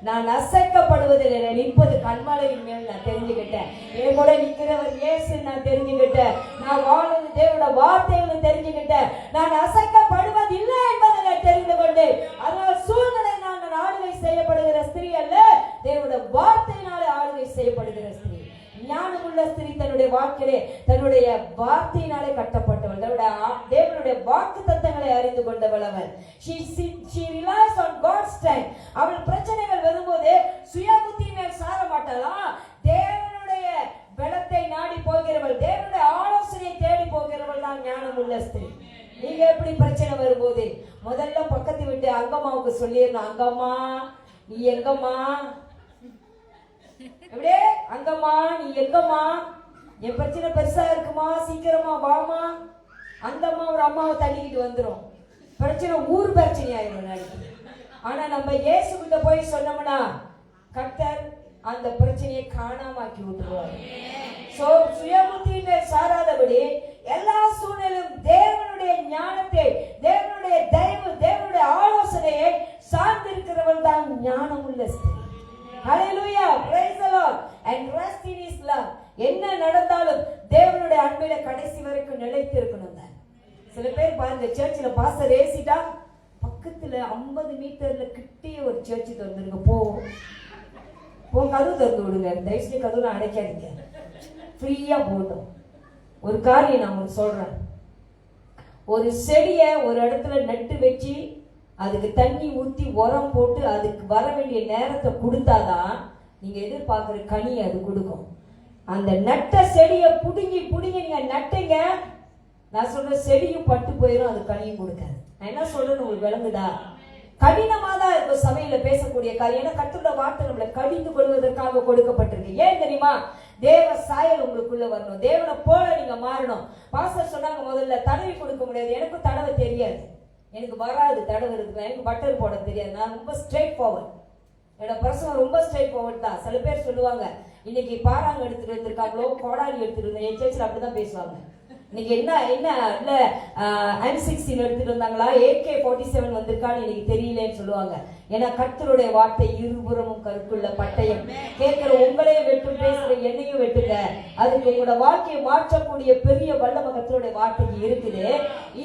Speaker 1: நான் அசைக்கப்படுவதில்லை. நிற்பது கண்மலையின் மேல் நான் தெரிஞ்சுக்கிட்டேன். என் கூட நிற்கிறவர் இயேசு நான் தெரிஞ்சுக்கிட்டேன். நான் வாழ்வது தேவனோட வார்த்தைகளை தெரிஞ்சுக்கிட்டேன். நான் அசைக்கப்படுவதில்லை என்பதை நான் தெரிந்து கொண்டேன். அதனால் சூழ்நிலை நான் ஆளுகை செய்யப்படுகிற ஸ்திரீ அல்ல, தேவனோட வார்த்தையினாலே ஆளுகை செய்யப்படுகிற ஸ்திரீ. ஞானமுள்ள ஸ்திரீ தன்னுடைய வாழ்க்கையிலே தன்னுடைய வார்த்தையினாலே கட்டப்பட்டவள், தேவனுடைய வாக்கு தத்தங்களை அறிந்து கொண்டவள் அவள். She relies on God's strength. அவள் பிரச்சனைகள் வரும்போது சுய புத்தி மேல் சார மாட்டாளா, தேவனுடைய பலத்தை நாடி போகிறவள், தேவனுடைய ஆலோசனையை தேடி போகிறவள் தான் ஞானமுள்ள ஸ்திரீ. நீங்க எப்படி பிரச்சனை வரும்போது முதல்ல பக்கத்து விட்டு அங்கம்மாவுக்கு சொல்லிடணும், அங்கம்மா நீ எங்கம்மா, எப்படியே அங்கம்மா நீ எங்கம்மா, என் பிரச்சனை பெருசா இருக்குமா, சீக்கிரமா வாமா. அந்த அம்மா ஒரு அம்மாவை தள்ளிக்கிட்டு வந்துடும், பிரச்சனை ஊர் பிரச்சனை ஆயிடும் நாளைக்கு. ஆனா நம்ம இயேசு கிட்ட போய் சொன்னோம்னா கர்த்தர் அந்த பிரச்சனையை காணாமாக்கி விட்டுருவாரு. சோ சுயபுத்தியிலே சாராதபடி எல்லா சூழ்நிலையும் தேவனுடைய ஞானத்தை, தேவனுடைய தயவு, தேவனுடைய ஆலோசனையை சார்ந்திருக்கிறவள் தான் ஞானமுள்ள ஸ்திரீ. Hallelujah, praise the Lord and rest in His love. என்ன நடந்தாலும் தேவனுடைய அன்பில கடைசி வரைக்கும் நிலைத்து இருக்கணும் தான். சில பேர் பாருங்க, சர்ச்சில் பாஸ்டர் ஏசிட்டா பக்கத்துல 50 மீட்டர்ல கிட்டே ஒரு சர்ச்சு திறந்துருங்க, கதவு திறந்து விடுங்க, தயவுசெய்து கதவு அடைக்காதீங்க, ஃப்ரீயா போட்டோம். ஒரு காரியம் நான் உங்களுக்கு சொல்றேன், ஒரு செடியை ஒரு இடத்துல நட்டு வச்சு அதுக்கு தண்ணி ஊற்றி உரம் போட்டு அதுக்கு வர வேண்டிய நேரத்தை கொடுத்தாதான் நீங்க எதிர்பார்க்கிற கனி அது கொடுக்கும். அந்த நட்ட செடியை புடுங்கி நீங்க நட்டுங்க, நான் சொல்ற செடியும் பட்டு போயிடும், அது கனியும் கொடுக்காது. நான் என்ன சொல்றேன்னு உங்களுக்கு விளங்குதா? கடினமா தான் இருக்கும் சபையில பேசக்கூடிய காரியம். ஏன்னா கர்த்தருடைய வார்த்தை நம்மளை கடிந்து கொள்வதற்காக கொடுக்கப்பட்டிருக்கு. ஏன் தெரியுமா? தேவ சாயல் உங்களுக்குள்ள வரணும், தேவனை போல நீங்க மாறணும். பாஸ்டர் சொன்னாங்க முதல்ல தடவி கொடுக்க முடியாது. எனக்கும் தடவை தெரியாது, எனக்கு வராது தடவுறதுக்கு, எனக்கு பட்டர் போட தெரியாது. நான் ரொம்ப ஸ்ட்ரெயிட் ஃபார்வர்ட், என்னோட பிரசவம் ரொம்ப ஸ்ட்ரெயிட் ஃபார்வர்ட் தான். சில பேர் சொல்லுவாங்க இன்னைக்கு பாறாங்க எடுத்துட்டு வந்திருக்காங்களோ கோடாலி எடுத்துட்டு வந்தேன். என் சேர்ச்சில் அப்படிதான் பேசுவாங்க. இன்னைக்கு என்ன இல்ல M16 எடுத்துட்டு வந்தாங்களா, AK-47 வந்திருக்கான்னு எனக்கு தெரியலன்னு சொல்லுவாங்க. ஏன்னா கர்த்தருடைய வார்த்தை இருபுறமும் கருக்குள்ள பட்டயம், கேட்கிற உங்களையும் வெட்டும், பேசுற என்னையும் வெட்டுங்க. அதுக்கு உங்களோட வாழ்க்கையை மாற்றக்கூடிய பெரிய வல்லமை கர்த்தருடைய வார்த்தைக்கு இருக்குது.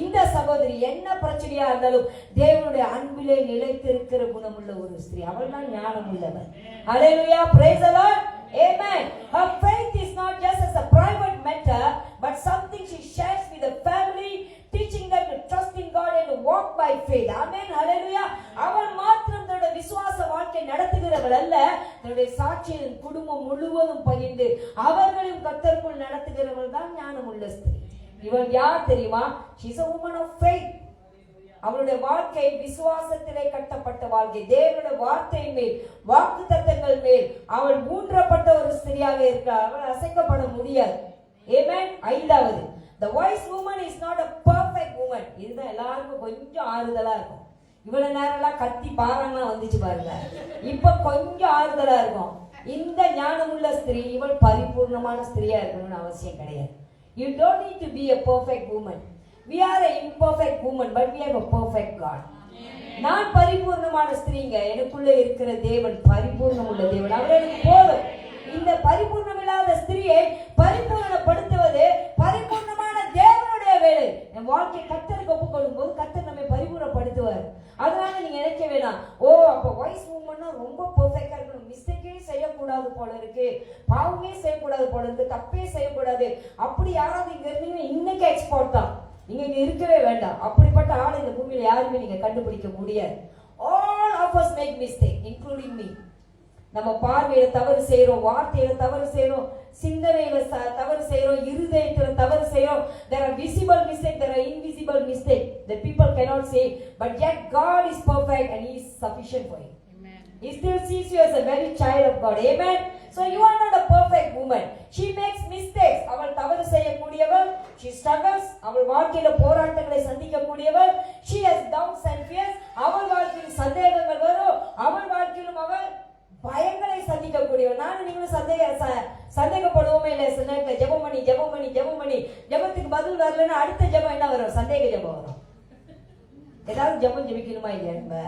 Speaker 1: இந்த சகோதரி என்ன பிரச்சனையா இருந்தாலும் தேவனுடைய அன்பிலே நிலைத்திருக்கிற குணமுள்ள ஒரு ஸ்திரீ, அவள் தான் ஞானம் உள்ளவர். ஹல்லேலூயா, praise the Lord, amen. Her faith is not just as a private matter, but something she shares with the family, teaching them to trust in God and to walk by faith. Amen, hallelujah. அவள் மாத்திரம் தன்னுடைய விசுவாச வாழ்க்கை நடத்துகிறவள் அல்ல, தன்னுடைய சாட்சியின் குடும்பம் முழுவதும் பகிர்ந்து அவர்களையும் கர்த்தருக்குள் நடத்துகிறவள் தான் ஞானம் உள்ள ஸ்திரீ. இவள் யார் தெரியுமா? she is a woman of faith. அவளுடைய வாழ்க்கை விசுவாசத்திலே கட்டப்பட்ட வாழ்க்கை, தேவனுடைய வார்த்தையின் மேல், வாக்கு தத்தங்கள் மேல் அவள் ஊன்றப்பட்ட ஒரு ஸ்திரியாக இருக்கிறாள். அவள் அசைக்கப்பட முடியாது. ஆமென். ஐந்தாவது, the wise woman is not a perfect woman. இதுதான் எல்லாருக்கும் கொஞ்சம் ஆறுதலா இருக்கும். இவ்வளவு நேரம்லாம் கத்தி பாறாங்கலாம் வந்துச்சு பாருங்க, இப்ப கொஞ்சம் ஆறுதலா இருக்கும். இந்த ஞானமுள்ள ஸ்திரீ இவள் பரிபூர்ணமான ஸ்திரியா இருக்கணும்னு அவசியம் கிடையாது. You don't need to be a perfect woman. We are an imperfect woman, but we have a perfect God. நான் பரிபூர்ணமான ஸ்திரீங்க, எனக்குள்ள இருக்கிற தேவன் பரிபூர்ணம் உள்ள தேவன், அவர் எனக்கு போதும். இந்த பரிபூர்ணம் இல்லாத ஸ்திரியை பரிபூர்ணப்படுத்துவது பரிபூர்ணமான தேவனுடைய வேலை. என் வாழ்க்கை கர்த்தருக்கு ஒப்பு கொடுக்கும்போது கர்த்தர் நம்மை பரிபூர்ணப்படுத்துவார். அதனால நீங்க நினைக்க வேணாம், ஓ அப்ப வைஸ் உமன்னா ரொம்ப பெர்ஃபெக்ட்டா இருக்கணும், மிஸ்டேக்கே செய்யக்கூடாது போல இருக்கு, பாவமே செய்யக்கூடாது போல இருக்கு, தப்பே செய்யக்கூடாது, அப்படி யாராவது இங்க இருந்தீங்கன்னா இன்னைக்கு எக்ஸ்போர்ட் தான், நீங்க இங்க இருக்கவே வேண்டாம். அப்படிப்பட்ட ஆளை இந்த பூமியில யாருமே நீங்க கண்டுபிடிக்க முடியாது. All of us make mistake, including me. நம்ம பார்வையில தவறு செய்யறோம், வார்த்தையில தவறு செய்யறோம், சிந்தனையில தவறு செய்யறோம், இருதயத்துல தவறு செய்யறோம். There are visible mistake, there are invisible mistake that people cannot say, but yet God is perfect and He is sufficient for you. Amen. He still sees you as a very child of God. Amen. So you are not a perfect woman. She makes mistakes. அவள் தவறு செய்யக்கூடியவள். She struggles. அவள் வாழ்க்கையில போராட்டங்களை சந்திக்கக்கூடியவள். She has doubts and fears. அவள் வாழ்க்கையில் சந்தேகங்கள் வரும். அவள் வாழ்க்கையிலும் அவள் பயங்களை சந்திக்கக்கூடியவள். நானும் நீங்களும் சந்தேகப்படுவோமே இல்லை? சில நேரத்தில் ஜெபம் பண்ணி ஜெபத்துக்கு பதில் வரலன்னா அடுத்த ஜெபம் என்ன வரும்? சந்தேக ஜெபம் வரும். ஏதாவது ஜெபம் ஜெபிக்கணுமா இல்லையா?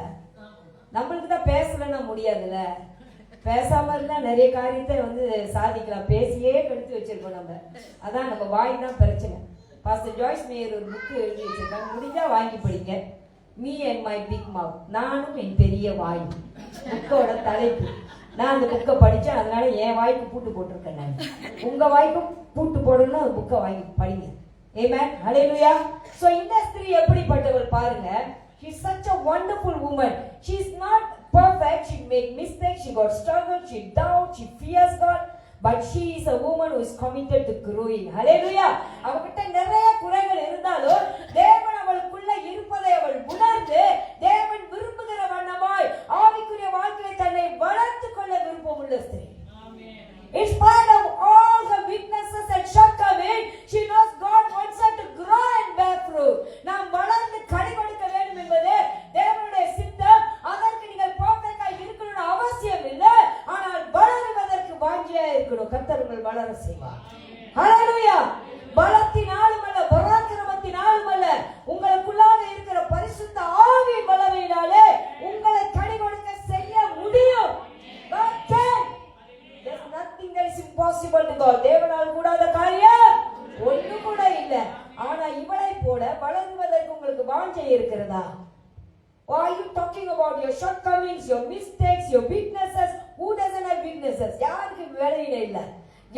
Speaker 1: நம்மளுக்கு தான் பேசலன்னா முடியாதுல்ல. பேசாம இருந்தா நிறைய காரியத்தை சாதிக்கலாம். பேசியே கெடுத்து வச்சிருக்கோம் நம்ம. அதான் நம்ம வாய் தான் பிரச்சனை. பாஸ்டர் ஜாய்ஸ் மேயர் ஒரு புக்கு எழுதி வச்சிருக்காங்க, முடிஞ்சா வாங்கி படிங்க. மீ அண்ட் மை பிக் மவுத், நானும் என் பெரிய வாய், புக்கோட தலைப்பு. நான் அந்த புக்கை படித்தேன், அதனால என் வாய்க்கு பூட்டு போட்டிருக்கேன். நான் உங்க வாய்க்கும் பூட்டு போடணும்னா அந்த புக்கை வாங்கி படிங்க. ஆமென், ஹல்லேலூயா. சோ இந்த ஸ்திரீ எப்படிப்பட்டவள் பாருங்க. She is such a wonderful woman. She is not perfect. She make mistakes. She got struggled. She doubt. She fears God. But she is a woman who is committed to growing. Hallelujah. அவகிட்ட நிறைய குறைகள் இருந்தாலும் தேவன் அவளுக்குள்ள இருப்பதை அவள் உணர்ந்து தேவன் விரும்புகிற வண்ணமாய் ஆவிக்குரிய வாழ்க்கையை தன்னை வளர்த்துக் கொள்ள விருப்பமுள்ள ஸ்திரீ. In spite of all her weaknesses and shortcomings, she knows God wants her to grow and bear fruit. நாம் வளர்ந்து கனி கொடுக்க வேண்டும் என்பது தேவனுடைய சித்தம். அதற்கு நீங்கள் பெர்ஃபெக்ட்டா இருக்கணும்னு அவசியம் இல்லை, ஆனால் வளருவதற்கு வாஞ்சியா இருக்கணும். கர்த்தர் உங்களை வளர செய்வார். ஹல்லேலூயா. பலத்தினாலும் அல்ல, பராக்கிரமத்தினாலும் அல்ல, உங்களுக்குள்ளாக இருக்கிற பரிசுத்த ஆவியின் வல்லமையினாலே உங்களை கனி கொடுக்க செய்ய முடியும். God can. There's nothing that is impossible to God. தேவனால் கூடாத காரியம் ஒண்ணு கூட இல்ல. ஆனா இவளை போல வளருவதற்கு உங்களுக்கு வாஞ்சை இருக்கிறதா? Or are you talking about your shortcomings, your mistakes, your weaknesses? Who doesn't have weaknesses? யாருக்கு வேலையில இல்ல,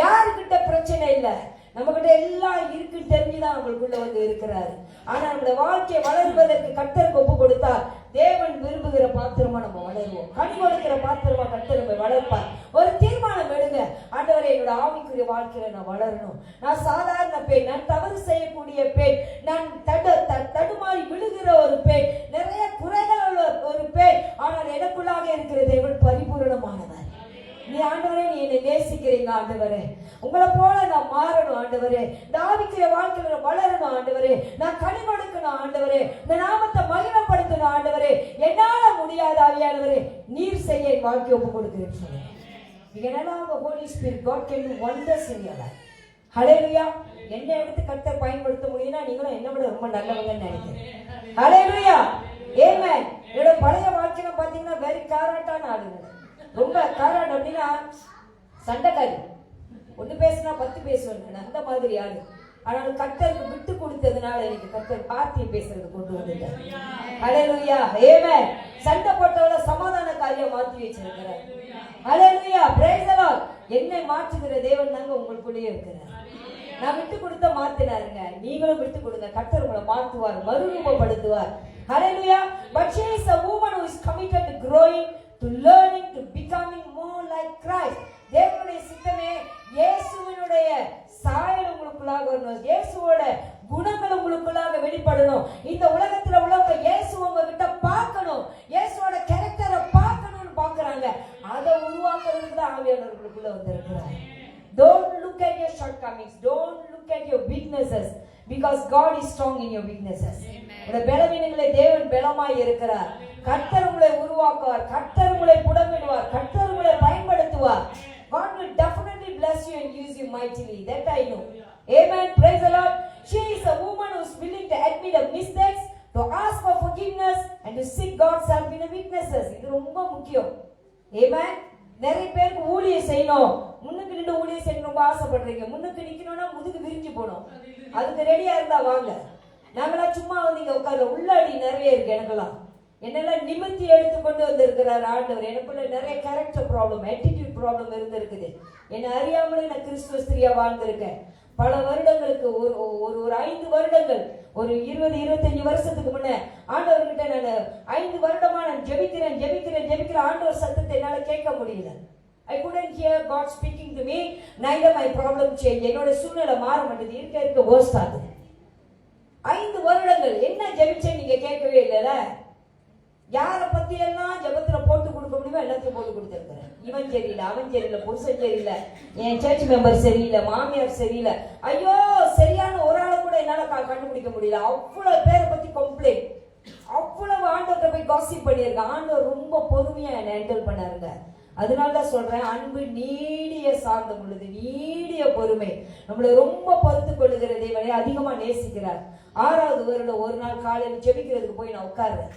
Speaker 1: யாருக்கிட்ட பிரச்சனை இல்ல? நம்ம கிட்ட எல்லாம் இருக்குன்னு தெரிஞ்சுதான் நம்மளுக்குள்ள வந்து இருக்கிறாரு. ஆனா நம்மளுடைய வாழ்க்கையை வளர்வதற்கு கர்த்தருக்கு ஒப்பு கொடுத்தா தேவன் விரும்புகிற பாத்திரமா நம்ம வளருவோம். கனி கொடுக்கிற பாத்திரமா கர்த்தர் நம்ம வளர்ப்பார். ஒரு தீர்மானம் எடுங்க, ஆண்டவரே என்னோட ஆவிக்குரிய வாழ்க்கையில நான் வளரணும். நான் சாதாரண பெண், நான் தவறு செய்யக்கூடிய பெண், நான் தடுமாறி விழுகிற ஒரு பெண், நிறைய குறைகள் உள்ள ஒரு பெண். ஆனால் எனக்குள்ளாக இருக்கிற தேவன் பரிபூரணமானவர். நீ ஆண்டவரே, நீ என்னை நேசிக்கிறீங்க ஆண்டவரே, உங்களை போல நான் மாறணும் ஆண்டவரே, இந்த ஆவிக்குரிய வாழ்க்கையில வளரணும் ஆண்டவரே, நான் கனி கொடுக்கணும் ஆண்டவரே, இந்த நாமத்தை மகிமைப்படுத்தணும் ஆண்டவரே, என்னால முடியாத ஆவியானவரே நீர் செய்ய என் வாழ்க்கையை ஒப்பு கொடுக்கிறேன்னு சொல்லுங்க. You can allow the Holy Spirit. God can do wonders in your life. Hallelujah. என்ன எடுத்து கர்த்தர் பயன்படுத்த முடியும்னா நீங்களும் என்ன விட ரொம்ப நல்லவங்கன்னு நினைக்கிறேன். Hallelujah. Amen. என்னோட பழைய வாழ்க்கையில பாத்தீங்கன்னா வெரி காராட்டான ஆளுங்க, ரொம்ப காராட் அப்படின்னா சண்டைக்காரி, ஒண்ணு பேசினா 10 பேசுவேன், அந்த மாதிரி ஆளு. ஆனால் கர்த்தருக்கு விட்டு கொடுத்ததுனால எனக்கு கர்த்தர் வார்த்தையை பேசுறது கொண்டு வந்துட்டார். ஹல்லேலூயா. ஆமென். சண்டை போட்டவள சமாதானக்காரியா மாத்தி வச்சிருக்கிறார். ஹல்லேலூயா. Praise the Lord. என்னை மாற்றுகிற தேவன் தாங்க உங்களுக்குள்ளேயே இருக்கிறார். நான் விட்டு கொடுத்த மாத்தினாருங்க, நீங்களும் விட்டு கொடுங்க, கர்த்தர் உங்களை மாற்றுவார், மறுரூபப்படுத்துவார். ஹல்லேலூயா. But she is a woman who is committed to growing, to learning, to becoming more like Christ. தேவனுடைய சித்தமே இயேசுவினுடைய சாயல் உங்களுக்குள்ளாக வரணும், இயேசுவோட குணங்கள் உங்களுக்குள்ளாக வெளிப்படணும். இந்த உலகத்துல உள்ளவங்க இயேசு உங்ககிட்ட பார்க்கணும், இயேசுவோட கேரக்டரை பார்க்கணும்னு பார்க்கறாங்க. அதை உருவாக்குறதுக்கு தான் ஆவியானவர் உங்களுக்குள்ள வந்திருக்கிறார். Don't look at your shortcomings, don't look at your weaknesses, because God is strong in your weaknesses. உங்க பலவீனங்களை தேவன் பலமாய் இருக்கிறார். கர்த்தர் உங்களை உருவாக்குவார், கர்த்தர் உங்களை புடமிடுவார், கர்த்தர் உங்களை பயன்படுத்துவார். God will definitely bless you and use you mightily. That I know. Amen. Praise the Lord. She is a woman who is willing to admit her mistakes, to ask for forgiveness and to seek God's help in her weaknesses. இது ரொம்ப முக்கியம். Amen. நிறைய பேருக்கு ஊழியம் செய்யணும், முன்னுக்கு நின்று ஊழியம் செய்யணும் ரொம்ப ஆசைப்படுறீங்க. முன்னுக்கு நிக்கணும்னா முதுகு விரிஞ்சு போகணும், அதுக்கு ரெடியா இருந்தா வாங்க. நாங்களா சும்மா வந்து இங்க உட்கார்ல உள்ளாடி நிறைய இருக்கு. எனக்கெல்லாம் என்னெல்லாம் நிமித்தி எடுத்து கொண்டு வந்திருக்கிறார் ஆண்டவர். எனக்குள்ள நிறைய கேரக்டர் ப்ராப்ளம், ஆட்டிடியூட் ப்ராப்ளம் இருந்திருக்குது. என்னை அறியாமலே நான் கிறிஸ்துவ ஸ்திரியா வாழ்ந்திருக்கேன். பல வருடங்களுக்கு ஒரு 5 வருடங்கள், ஒரு 20-25 வருஷத்துக்கு முன்ன ஆண்டவர்கிட்ட நான் 5 வருடமா நான் ஜெபிக்கிறேன். ஆண்டவர் சத்தத்தை என்னால கேட்க முடியல. I couldn't hear God speaking to me, neither my problem change. என்னோட சூழ்நிலை மாற மாட்டேது, இருக்க worst ஆகுது. 5 வருடங்கள் என்ன ஜெபிச்சேன் நீங்க கேட்கவே இல்லைல. யாரை பத்தி எல்லாம் ஜெபத்துல போட்டு கொடுக்க முடியுமோ எல்லாத்தையும் போட்டு கொடுத்திருக்கிறேன். இவன் சரியில்லை, அவன் சரியில்லை, புருஷன் சரியில்லை, என் சர்ச் மெம்பர் சரியில்லை, மாமியார் சரியில்லை. ஐயோ, சரியான ஒரு ஆளை கூட என்னால கண்டுபிடிக்க முடியல. அவ்வளவு பேரை பத்தி கம்ப்ளைண்ட், அவ்வளவு ஆண்டவர்கிட்ட போய் காசிப் பண்ணியிருக்கேன். ஆண்டவர் ரொம்ப பொறுமையா என்னை ஹேண்டில் பண்ணாருங்க. அதனாலதான் சொல்றேன், அன்பு நீடிய சாந்தம் உள்ளது, நீடிய பொறுமை. நம்மளை ரொம்ப பொறுத்து கொள்ளுகிற தேவனை அதிகமா நேசிக்கிறார். 6வது வருடம் ஒரு நாள் காலையில் ஜெபிக்கிறதுக்கு போய் நான் உட்காரும்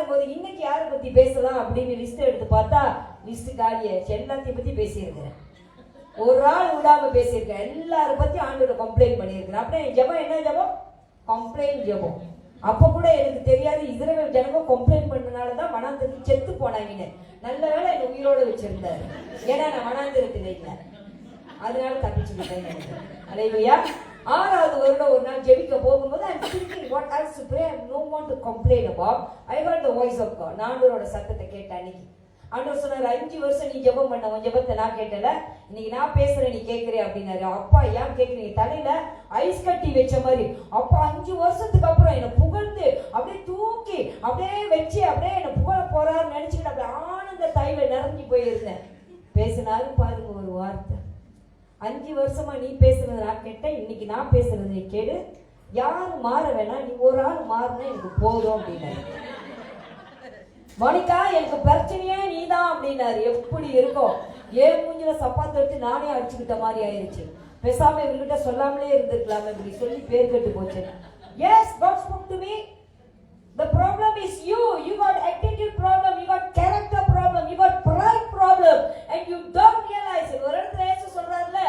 Speaker 1: போது இன்னைக்கு யாரை பத்தி பேசலாம் அப்படின்னு லிஸ்ட் எடுத்து பார்த்தா லிஸ்ட் காலியாச்சு. எல்லாத்தையும் பத்தி பேசியிருக்கிறேன், ஒரு ஆள் விடாம பேசியிருக்கேன். எல்லாரும் பத்தி ஆண்டோட கம்ப்ளைண்ட் பண்ணியிருக்கிறேன். அப்படியே ஜெபம் என்ன ஜெபம்? கம்ப்ளைண்ட் ஜெபம். அப்ப கூட எனக்கு தெரியாது இஸ்ரவேல் ஜனங்க கம்ப்ளைண்ட் பண்ணனாலதான் வனாந்திரத்துக்கு செத்து போனாங்கன்னு. நல்ல வேளை என்ன உயிரோட வச்சிருந்தாரு, ஏன்னா நான் வனாந்திரத்தில் இல்லை, அதனால தப்பிச்சுக்கிட்டேன். அல்லேலூயா. 6வது வருடம் ஒரு நாள் ஜெபிக்க போகும்போது I'm thinking what else to pray, I no want to complain about. I heard the voice of God. ஆண்டவரோட சத்தத்தை கேட்ட அன்னைக்கு ஆண்டவர் சொன்னாரு, 5 வருஷம் நீ ஜெபம் பண்ண, உன் ஜெபத்தை நான் கேட்டல, இன்னைக்கு நான் பேசுறேன் நீ கேட்கிறே அப்படின்னாரு. அப்பா ஏன் கேட்கிறீங்க? தலையில ஐஸ் கட்டி வச்ச மாதிரி. அப்பா 5 வருஷத்துக்கு அப்புறம் என்னை புகழ்ந்து அப்படியே தூக்கி அப்படியே வச்சு அப்படியே என்னை புகழ போறாருன்னு நினைச்சுக்கிட்டு அப்படியே ஆனந்த தைல நிறைஞ்சு போயிருந்தேன். பேசினாரு பாருங்க ஒரு வார்த்தை, 5 வருஷமா நீ பேசுறது நான் கேட்டேன், இன்னைக்கு நான் பேசுறது நீ கேடு, யாரும் மாற வேணாம், நீ ஒரு ஆள் மாறினா எனக்கு போதும் அப்படின்னாரு. மோனிகா எனக்கு பிரச்சனையே நீதான் அப்படின்னாரு. எப்படி இருக்கும்? ஏன் மூஞ்சில சப்பாத்து எடுத்து நானே அடிச்சுக்கிட்ட மாதிரி ஆயிடுச்சு. பேசாம இவர்கிட்ட சொல்லாமலே இருந்திருக்கலாமே, இப்படி சொல்லி பேர் கட்டு போச்சு. Yes, God spoke to me. The problem is you. You got attitude problem, you got character problem, you got pride problem, and you don't realize it. ஒரு இடத்துல ஏசு சொல்றாருல,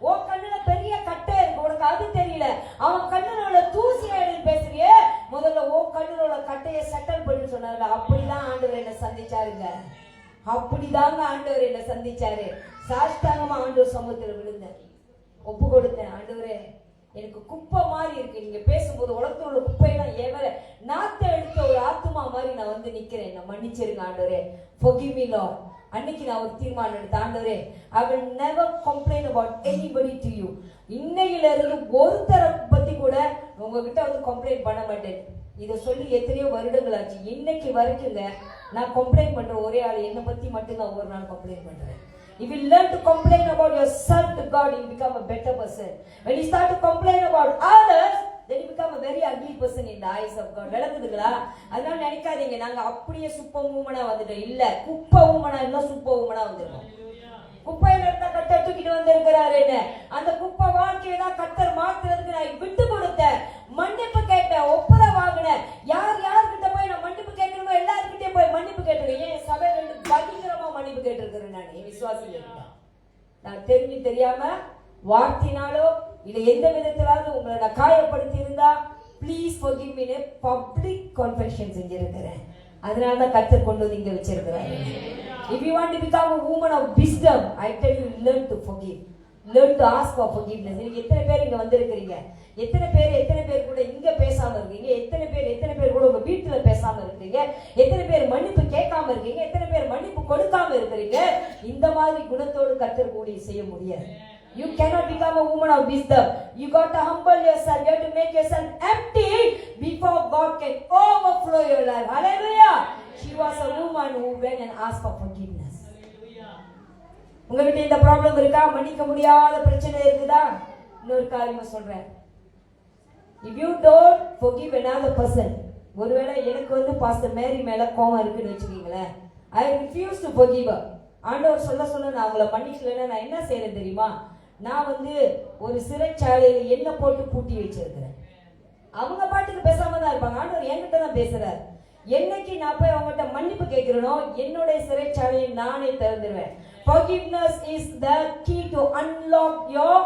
Speaker 1: உன் கண்ணுல பெரிய கட்டை இருக்கு, உனக்கு அது தெரியல. அவன் கண்ணுல உள்ள தூசி எடுத்து பேசுறியே, முதல்ல உன் கண்ணுல உள்ள கட்டையை செட்டில் பண்ணி சொன்னார்ல. அப்படிதான் ஆண்டவர் என்ன சந்திச்சாருங்க, அப்படிதாங்க ஆண்டவர் என்ன சந்திச்சாரு. சாஷ்டாங்கமா ஆண்டவர் சமூகத்தில் விழுந்தார். ஒப்பு கொடுத்தேன். ஆண்டவரே எனக்கு குப்பை மாதிரி இருக்கு, நீங்க பேசும்போது உலகத்துல உள்ள குப்பையெல்லாம் ஏவர நாத்த எடுத்த ஒரு ஆத்மா மாதிரி நான் வந்து நிக்கிறேன், என்ன மன்னிச்சிருங்க ஆண்டவரே. forgive me Lord. அன்னைக்கு நான் ஒரு தீர்மானம் எடுத்தேன், ஆண்டவரே I will never complain about anybody to you. இன்னையில இருந்து ஒருத்தரை பத்தி கூட உங்ககிட்ட வந்து கம்ப்ளைண்ட் பண்ண மாட்டேன். இதை சொல்லி எத்தனையோ வருடங்கள் ஆச்சு. இன்னைக்கு வரைக்குங்க நான் கம்ப்ளைண்ட் பண்ற ஒரே ஆள் என்னை பத்தி மட்டும் நான் ஒரு நாள் கம்ப்ளைண்ட் பண்றேன். If you learn to complain about yourself to God, you become a better person. When you start to complain about others, then you become a very ugly person in the eyes of God. விளங்குதுங்களா? அதனால நினைக்காதீங்க நாங்க அப்படியே super ஊமனா வந்துட்டோம். இல்ல, குப்பை ஊமனா இருந்தா super ஊமனா வந்துடும். குப்பையில இருந்தா கர்த்தர் தூக்கிட்டு வந்திருக்கிறாரு. அந்த குப்பை வாழ்க்கையை தான் கர்த்தர் மாத்துறதுக்கு நான் விட்டு கொடுத்தேன், மன்னிப்பு கேட்டேன், ஒப்புரவாகினேன். யார் யார்கிட்ட போய் நான் மன்னிப்பு கேட்கணுமோ எல்லாருக்கிட்டே போய் மன்னிப்பு கேட்டிருக்கேன். ஏன் சபையில இருந்து பயங்கரமா மன்னிப்பு கேட்டிருக்கிறேன். நான் என் விசுவாசிகள் நான் தெரிஞ்சு தெரியாம வார்த்தையினாலோ இல்ல எந்த விதத்திலாவது உங்களை நான் காயப்படுத்தி இருந்தா please forgive me public confession செஞ்சிருக்கிறேன். அதனாலதான் கர்த்தர் கொண்டு வந்து இங்க வச்சிருக்கிறாரு. If you want to become a woman of wisdom, I tell you, learn to forgive. Learn to ask for forgiveness. நீங்க எத்தனை பேர் இங்க வந்திருக்கிறீங்க? எத்தனை பேர் கூட இங்க பேசாம இருக்கீங்க? எத்தனை பேர் கூட உங்க வீட்டுல பேசாம இருக்கீங்க? எத்தனை பேர் மன்னிப்பு கேட்காம இருக்கீங்க? எத்தனை பேர் மன்னிப்பு கொடுக்காம இருக்கிறீங்க? இந்த மாதிரி குணத்தோடு கர்த்தர் கூடி செய்ய முடியாது. You cannot become a woman of wisdom. You got to humble yourself. You have to make yourself empty before God can overflow your life. Hallelujah. She was a woman who went and asked for forgiveness. உங்ககிட்ட இந்த problem இருக்கா? மன்னிக்க முடியாத பிரச்சனை இருக்குதா? இன்னொரு காரியம் சொல்றேன். If you don't forgive another person, ஒருவேளை எனக்கு வந்து பாஸ்டர் மேரி மேல கோவம் இருக்குன்னு வச்சுக்கீங்களேன், I refuse to forgive her. ஆண்டவர் சொல்ல நான் அவங்கள மன்னிக்கலைன்னா நான் என்ன செய்யறேன் தெரியுமா? நான் வந்து ஒரு சிறைச்சாலையில என்ன போட்டு பூட்டி வச்சிருக்கிறேன். அவங்க பாட்டுக்கு பேசாம தான் இருப்பாங்க. ஆண்டவர் என்கிட்ட தான் பேசுறாரு. என்னைக்கு நான் போய் அவங்ககிட்ட மன்னிப்பு கேட்கிறேனோ என்னுடைய சிறைச்சாலையை நானே திறந்துருவேன். Forgiveness is the key to unlock your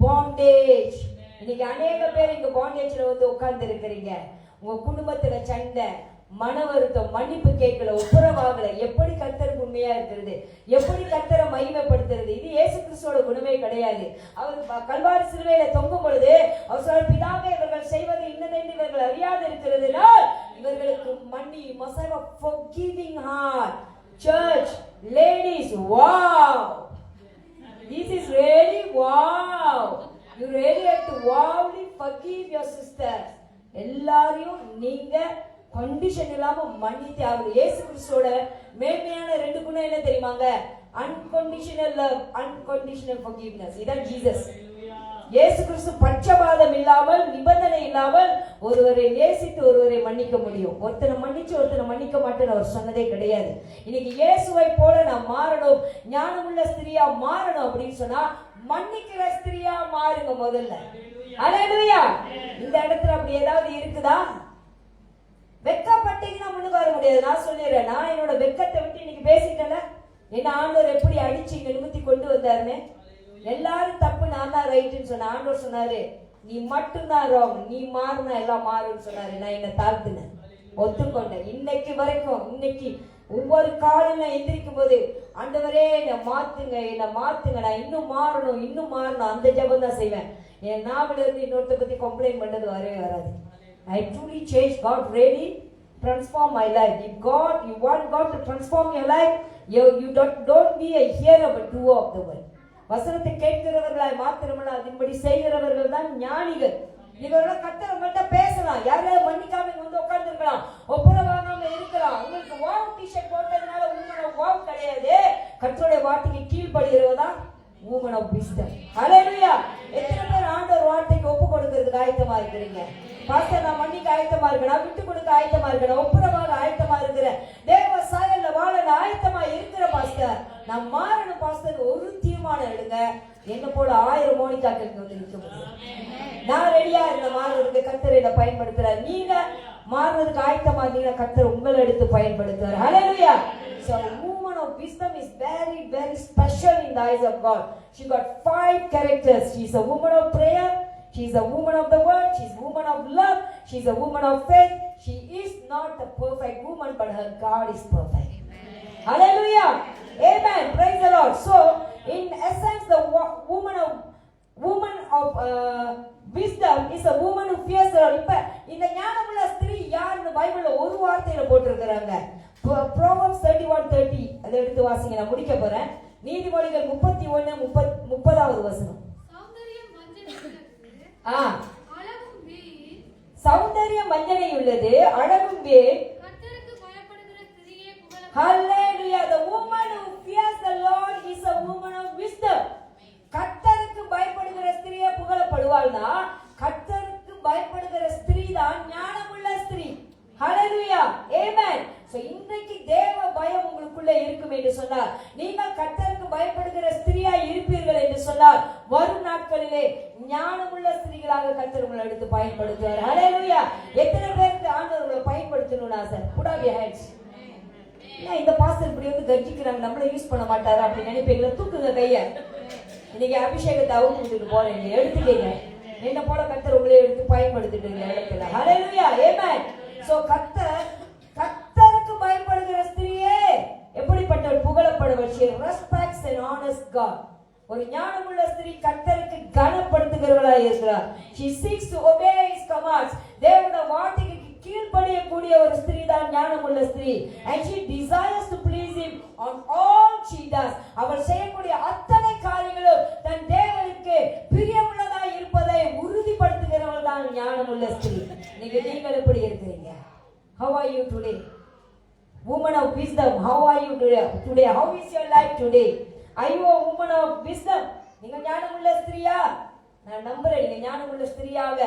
Speaker 1: bondage. இன்னைக்கு அநேக பேர் இங்க பாண்டேஜ்ல வந்து உட்கார்ந்து இருக்கிறீங்க. உங்க குடும்பத்துல சண்டை, மன வருத்தம், மன்னிப்பு கேட்கல, ஒப்புரவாகல. எப்படி கர்த்தருக்கு உண்மையா இருக்கிறது? எப்படி கர்த்தரை மகிமைப்படுத்துறது? இது இயேசு கிறிஸ்துவோட குணமே கிடையாது. அவர் கல்வாரி சிலுவையில தொங்கும் பொழுது அவர் சொல்ற, பிதாவே இவர்கள் செய்வது இன்னதென்று இவர்கள் அறியாது இருக்கிறதுனால் இவர்களுக்கு மன்னி. You must have a forgiving heart. Church, ladies, wow! This is really wow! You really have to wowly forgive your sisters. எல்லாரையும் நீங்க கண்டிஷன் இல்லாம மன்னித்து அவர். இயேசு கிறிஸ்துவோட மேன்மையான ரெண்டு குணம் என்ன தெரியுமாங்க? Unconditional love, unconditional forgiveness. இதான் ஜீசஸ். இயேசு கிறிஸ்து பட்சபாதம் இல்லாமல், நிபந்தனை இல்லாமல் ஒருவரை நேசித்து ஒருவரை மன்னிக்க முடியும். ஒருத்தனை மன்னிச்சு ஒருத்தனை மன்னிக்க மாட்டேன்னு அவர் சொன்னதே கிடையாது. இன்னைக்கு இயேசுவை போல நான் மாறணும், ஞானமுள்ள ஸ்திரியா மாறணும் அப்படின்னு சொன்னா மன்னிக்கிற ஸ்திரியா மாறுங்க முதல்ல. ஹல்லேலூயா. இந்த இடத்துல அப்படி ஏதாவது இருக்குதா? வெக்கப்பட்டீங்கன்னா முன்னுக்கு வர முடியாது. நான் சொல்லிடுறேன், நான் என்னோட வெக்கத்தை விட்டு இன்னைக்கு பேசிட்டேன்ல, என்ன ஆண்டவர் எப்படி அடிச்சு இங்க நிமித்தி கொண்டு வந்தாருன்னு. எல்லாரும் தப்பு, நான் தான் ரைட்டுன்னு சொன்ன. ஆண்டவர் சொன்னாரு, நீ மட்டும்தான் ராங், நீ மாறினா எல்லாம் மாறுன்னு சொன்னாரு. நான் என்ன தாழ்த்தினேன், ஒத்துக்கொண்டேன். இன்னைக்கு வரைக்கும், இன்னைக்கு ஒவ்வொரு காலையில எந்திரிக்கும் போது ஆண்டவரே என்னை மாத்துங்க, நான் இன்னும் மாறணும், அந்த ஜெபம் தான் செய்வேன். என் நாவல இருந்து இன்னொருத்த பத்தி கம்ப்ளைண்ட் பண்ணது வரவே வராது. I truly change. God really transform my life. If you want God to transform your life, you don't be a hearer but doer of the word. வசனத்தை கேட்கிறவர்களாய் மாத்திரமல்ல அதன்படி செய்கிறவர்கள் தான் ஞானிகள். இவரோட கர்த்தர் உங்கள்கிட்ட பேசலாம், யாரையாவது மன்னிக்காம வந்து உட்கார்ந்து இருக்கலாம், ஒப்புரவாகாம இருக்கலாம். உங்களுக்கு வாவ் டிஷர்ட் போட்டதுனால உங்களோட வாவ் கிடையாது. கர்த்தருடைய வார்த்தைக்கு கீழ்ப்படுகிறவதான் woman of wisdom. Hallelujah. எத்தனை பேர் ஆண்டவர் வார்த்தைக்கு ஒப்பு கொடுக்கிறதுக்கு ஆயத்தமா இருக்கிறீங்க? பாஸ்டர் நான் மன்னிக்க ஆயத்தமா இருக்கேன், நான் விட்டு கொடுக்க ஆயத்தமா இருக்கேன், நான் ஒப்புரவாக ஆயத்தமா இருக்கிறேன், தேவ சாயல்ல வாழ நான் ஆயத்தமா இருக்கிற பாஸ்டர், நான் மாறணும் பாஸ்டர் ஒரு தீர்மானம் எடுங்க. என்ன போல 1000 மோனிகாக்களுக்கு வந்து நிற்க முடியும். நான் ரெடியா இருந்த மாறுறதுக்கு கர்த்தர் என்ன பயன்படுத்துறார். நீங்க மாறுறதுக்கு ஆயத்தமா இருந்தீங்கன்னா கர்த்தர் உங்களை எடுத்து பயன்படுத்துறார். ஹல்லேலூயா. So woman of wisdom is very, very special in the eyes of God. She got 5 characters. She is a woman of prayer, she is a woman of the word, she is a woman of love, she is a woman of faith. She is not a perfect woman, but her God is perfect. Amen. Hallelujah. Amen. Praise the Lord. So in essence, the woman of wisdom is a woman who fears the Lord. இப்ப இந்த ஞானமுள்ள ஸ்திரீ யாருன்னு பைபிள்ல ஒரு வார்த்தையில போட்டிருக்காங்க. Proverbs 31:30 அதை எடுத்து வாசிங்க. நான் முடிக்க போறேன். நீதிமொழிகள் 31:30வது வசனம். சௌந்தரியம் வஞ்சனை உள்ளது, அழகும் வேர். Hallelujah. The woman who fears the Lord is a woman of wisdom. கர்த்தருக்கு பயப்படுகிற ஸ்திரீயே புகழப்படுவாள்னா கர்த்தருக்கு பயப்படுகிற ஸ்திரீ தான் ஞானமுள்ள ஸ்திரீ. Hallelujah. Amen. So இன்றைக்கு தேவ பயம் உங்களுக்குள்ள இருக்கும் என்று சொன்னார், நீங்கள் கர்த்தருக்கு பயப்படுகிற ஸ்திரீயா இருப்பீர்கள் என்று சொன்னார், வரும் நாட்களிலே ஞானமுள்ள ஸ்திரீகளாக கர்த்தர் உங்களை எடுத்து பயன்படுத்துவார். Hallelujah. எத்தனை பேருக்கு ஆண்டவர் உங்களை பயன்படுத்தணும்னா sir put up your hands. இந்த பாஸ்டர் இப்படி வந்து கர்ஜிக்கிறாங்க, நம்மள யூஸ் பண்ண மாட்டாரா அப்படி நினைப்பீங்களா? தூக்குங்க கைய. இன்னைக்கு அபிஷேகத்தை அவங்க விட்டுட்டு போறேன், எடுத்துக்கீங்க. என்ன போல கர்த்தர் உங்களை எடுத்து பயன்படுத்திட்டு இடத்துல. ஹல்லேலூயா. ஆமென். சோ கர்த்தருக்கு பயப்படுகிற ஸ்திரீயே எப்படிப்பட்டவள்? புகழப்படுவள். she respects and honors God. ஒரு ஞானமுள்ள ஸ்திரீ கர்த்தருக்கு கனப்படுத்துகிறவளாய் இருக்கிறார். she seeks to obey his commands. தேவனுடைய வார்த்தைக்கு கீழ்ப்படியக்கூடிய ஒரு ஸ்திரீ தான் ஞானமுள்ள ஸ்திரீ. and she desires to please him on all she does. அவள் செய்யக்கூடிய அத்தனை காரியங்களும் தன் தேவனுக்கு பிரியமுள்ளதாய் இருப்பதை உறுதிப்படுத்துகிறவள் தான் ஞானமுள்ள ஸ்திரீ. நீங்கள் எப்படி இருக்கிறீங்க? how are you today? woman of wisdom, how are you today? how is your life today? are you a woman of wisdom? நீங்க ஞானமுள்ள ஸ்திரீயா? நான் நம்புறேன் நீங்க ஞானமுள்ள ஸ்திரீயாக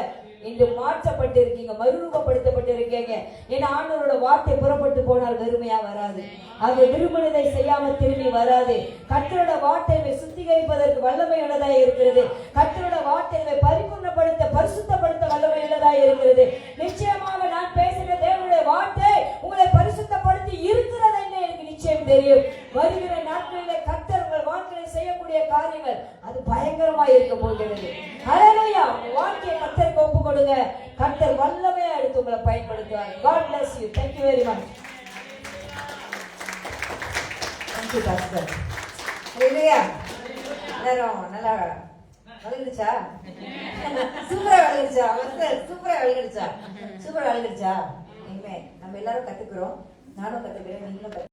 Speaker 1: இன்று மாற்றப்பட்டு இருக்கீங்க, மறுரூபப்படுத்தப்பட்டு இருக்கீங்க. ஏன்னா ஆண்டவரோட வார்த்தை புறப்பட்டு போனால் வெறுமையா வராது, அது விரும்பினதை செய்யாம திரும்பி வராது. கர்த்தரோட வார்த்தையை சுத்திகரிப்பதற்கு வல்லமை உள்ளதாக இருக்கிறது. கர்த்தரோட வார்த்தையை பரிபூர்ணப்படுத்த பரிசுத்தப்படுத்த வல்லமை உள்ளதாக இருக்கிறது. நிச்சயமாக நான் பேசுகிற தேவனுடைய வார்த்தை உங்களை பரிசுத்தப்படுத்தி இருக்கிறது என்று எனக்கு நிச்சயம் தெரியும். வருகிற நாட்களிலே கர்த்தர் உங்கள் வாழ்க்கையில் செய்யக்கூடிய காரியங்கள் அது பயங்கரமா இருக்க போகிறது. ஹல்லேலூயா. உங்கள் வாழ்க்கையை கர்த்தருக்கு ஒப்பு கொடுங்க, கர்த்தர் வல்லமையா எடுத்து உங்களை பயன்படுத்துவார். God bless you. Thank you very much. Thank you pastor. ஹல்லேலூயா. நல்லா வளர்ந்துச்சா? சூப்பரா வளர்ந்துச்சா? சூப்பரா வளர்ந்துச்சா? சூப்பரா வளர்ந்துச்சா? நம்ம எல்லாரும் கத்துக்கிறோம், நானும் கத்துக்கிறேன், நீங்களும்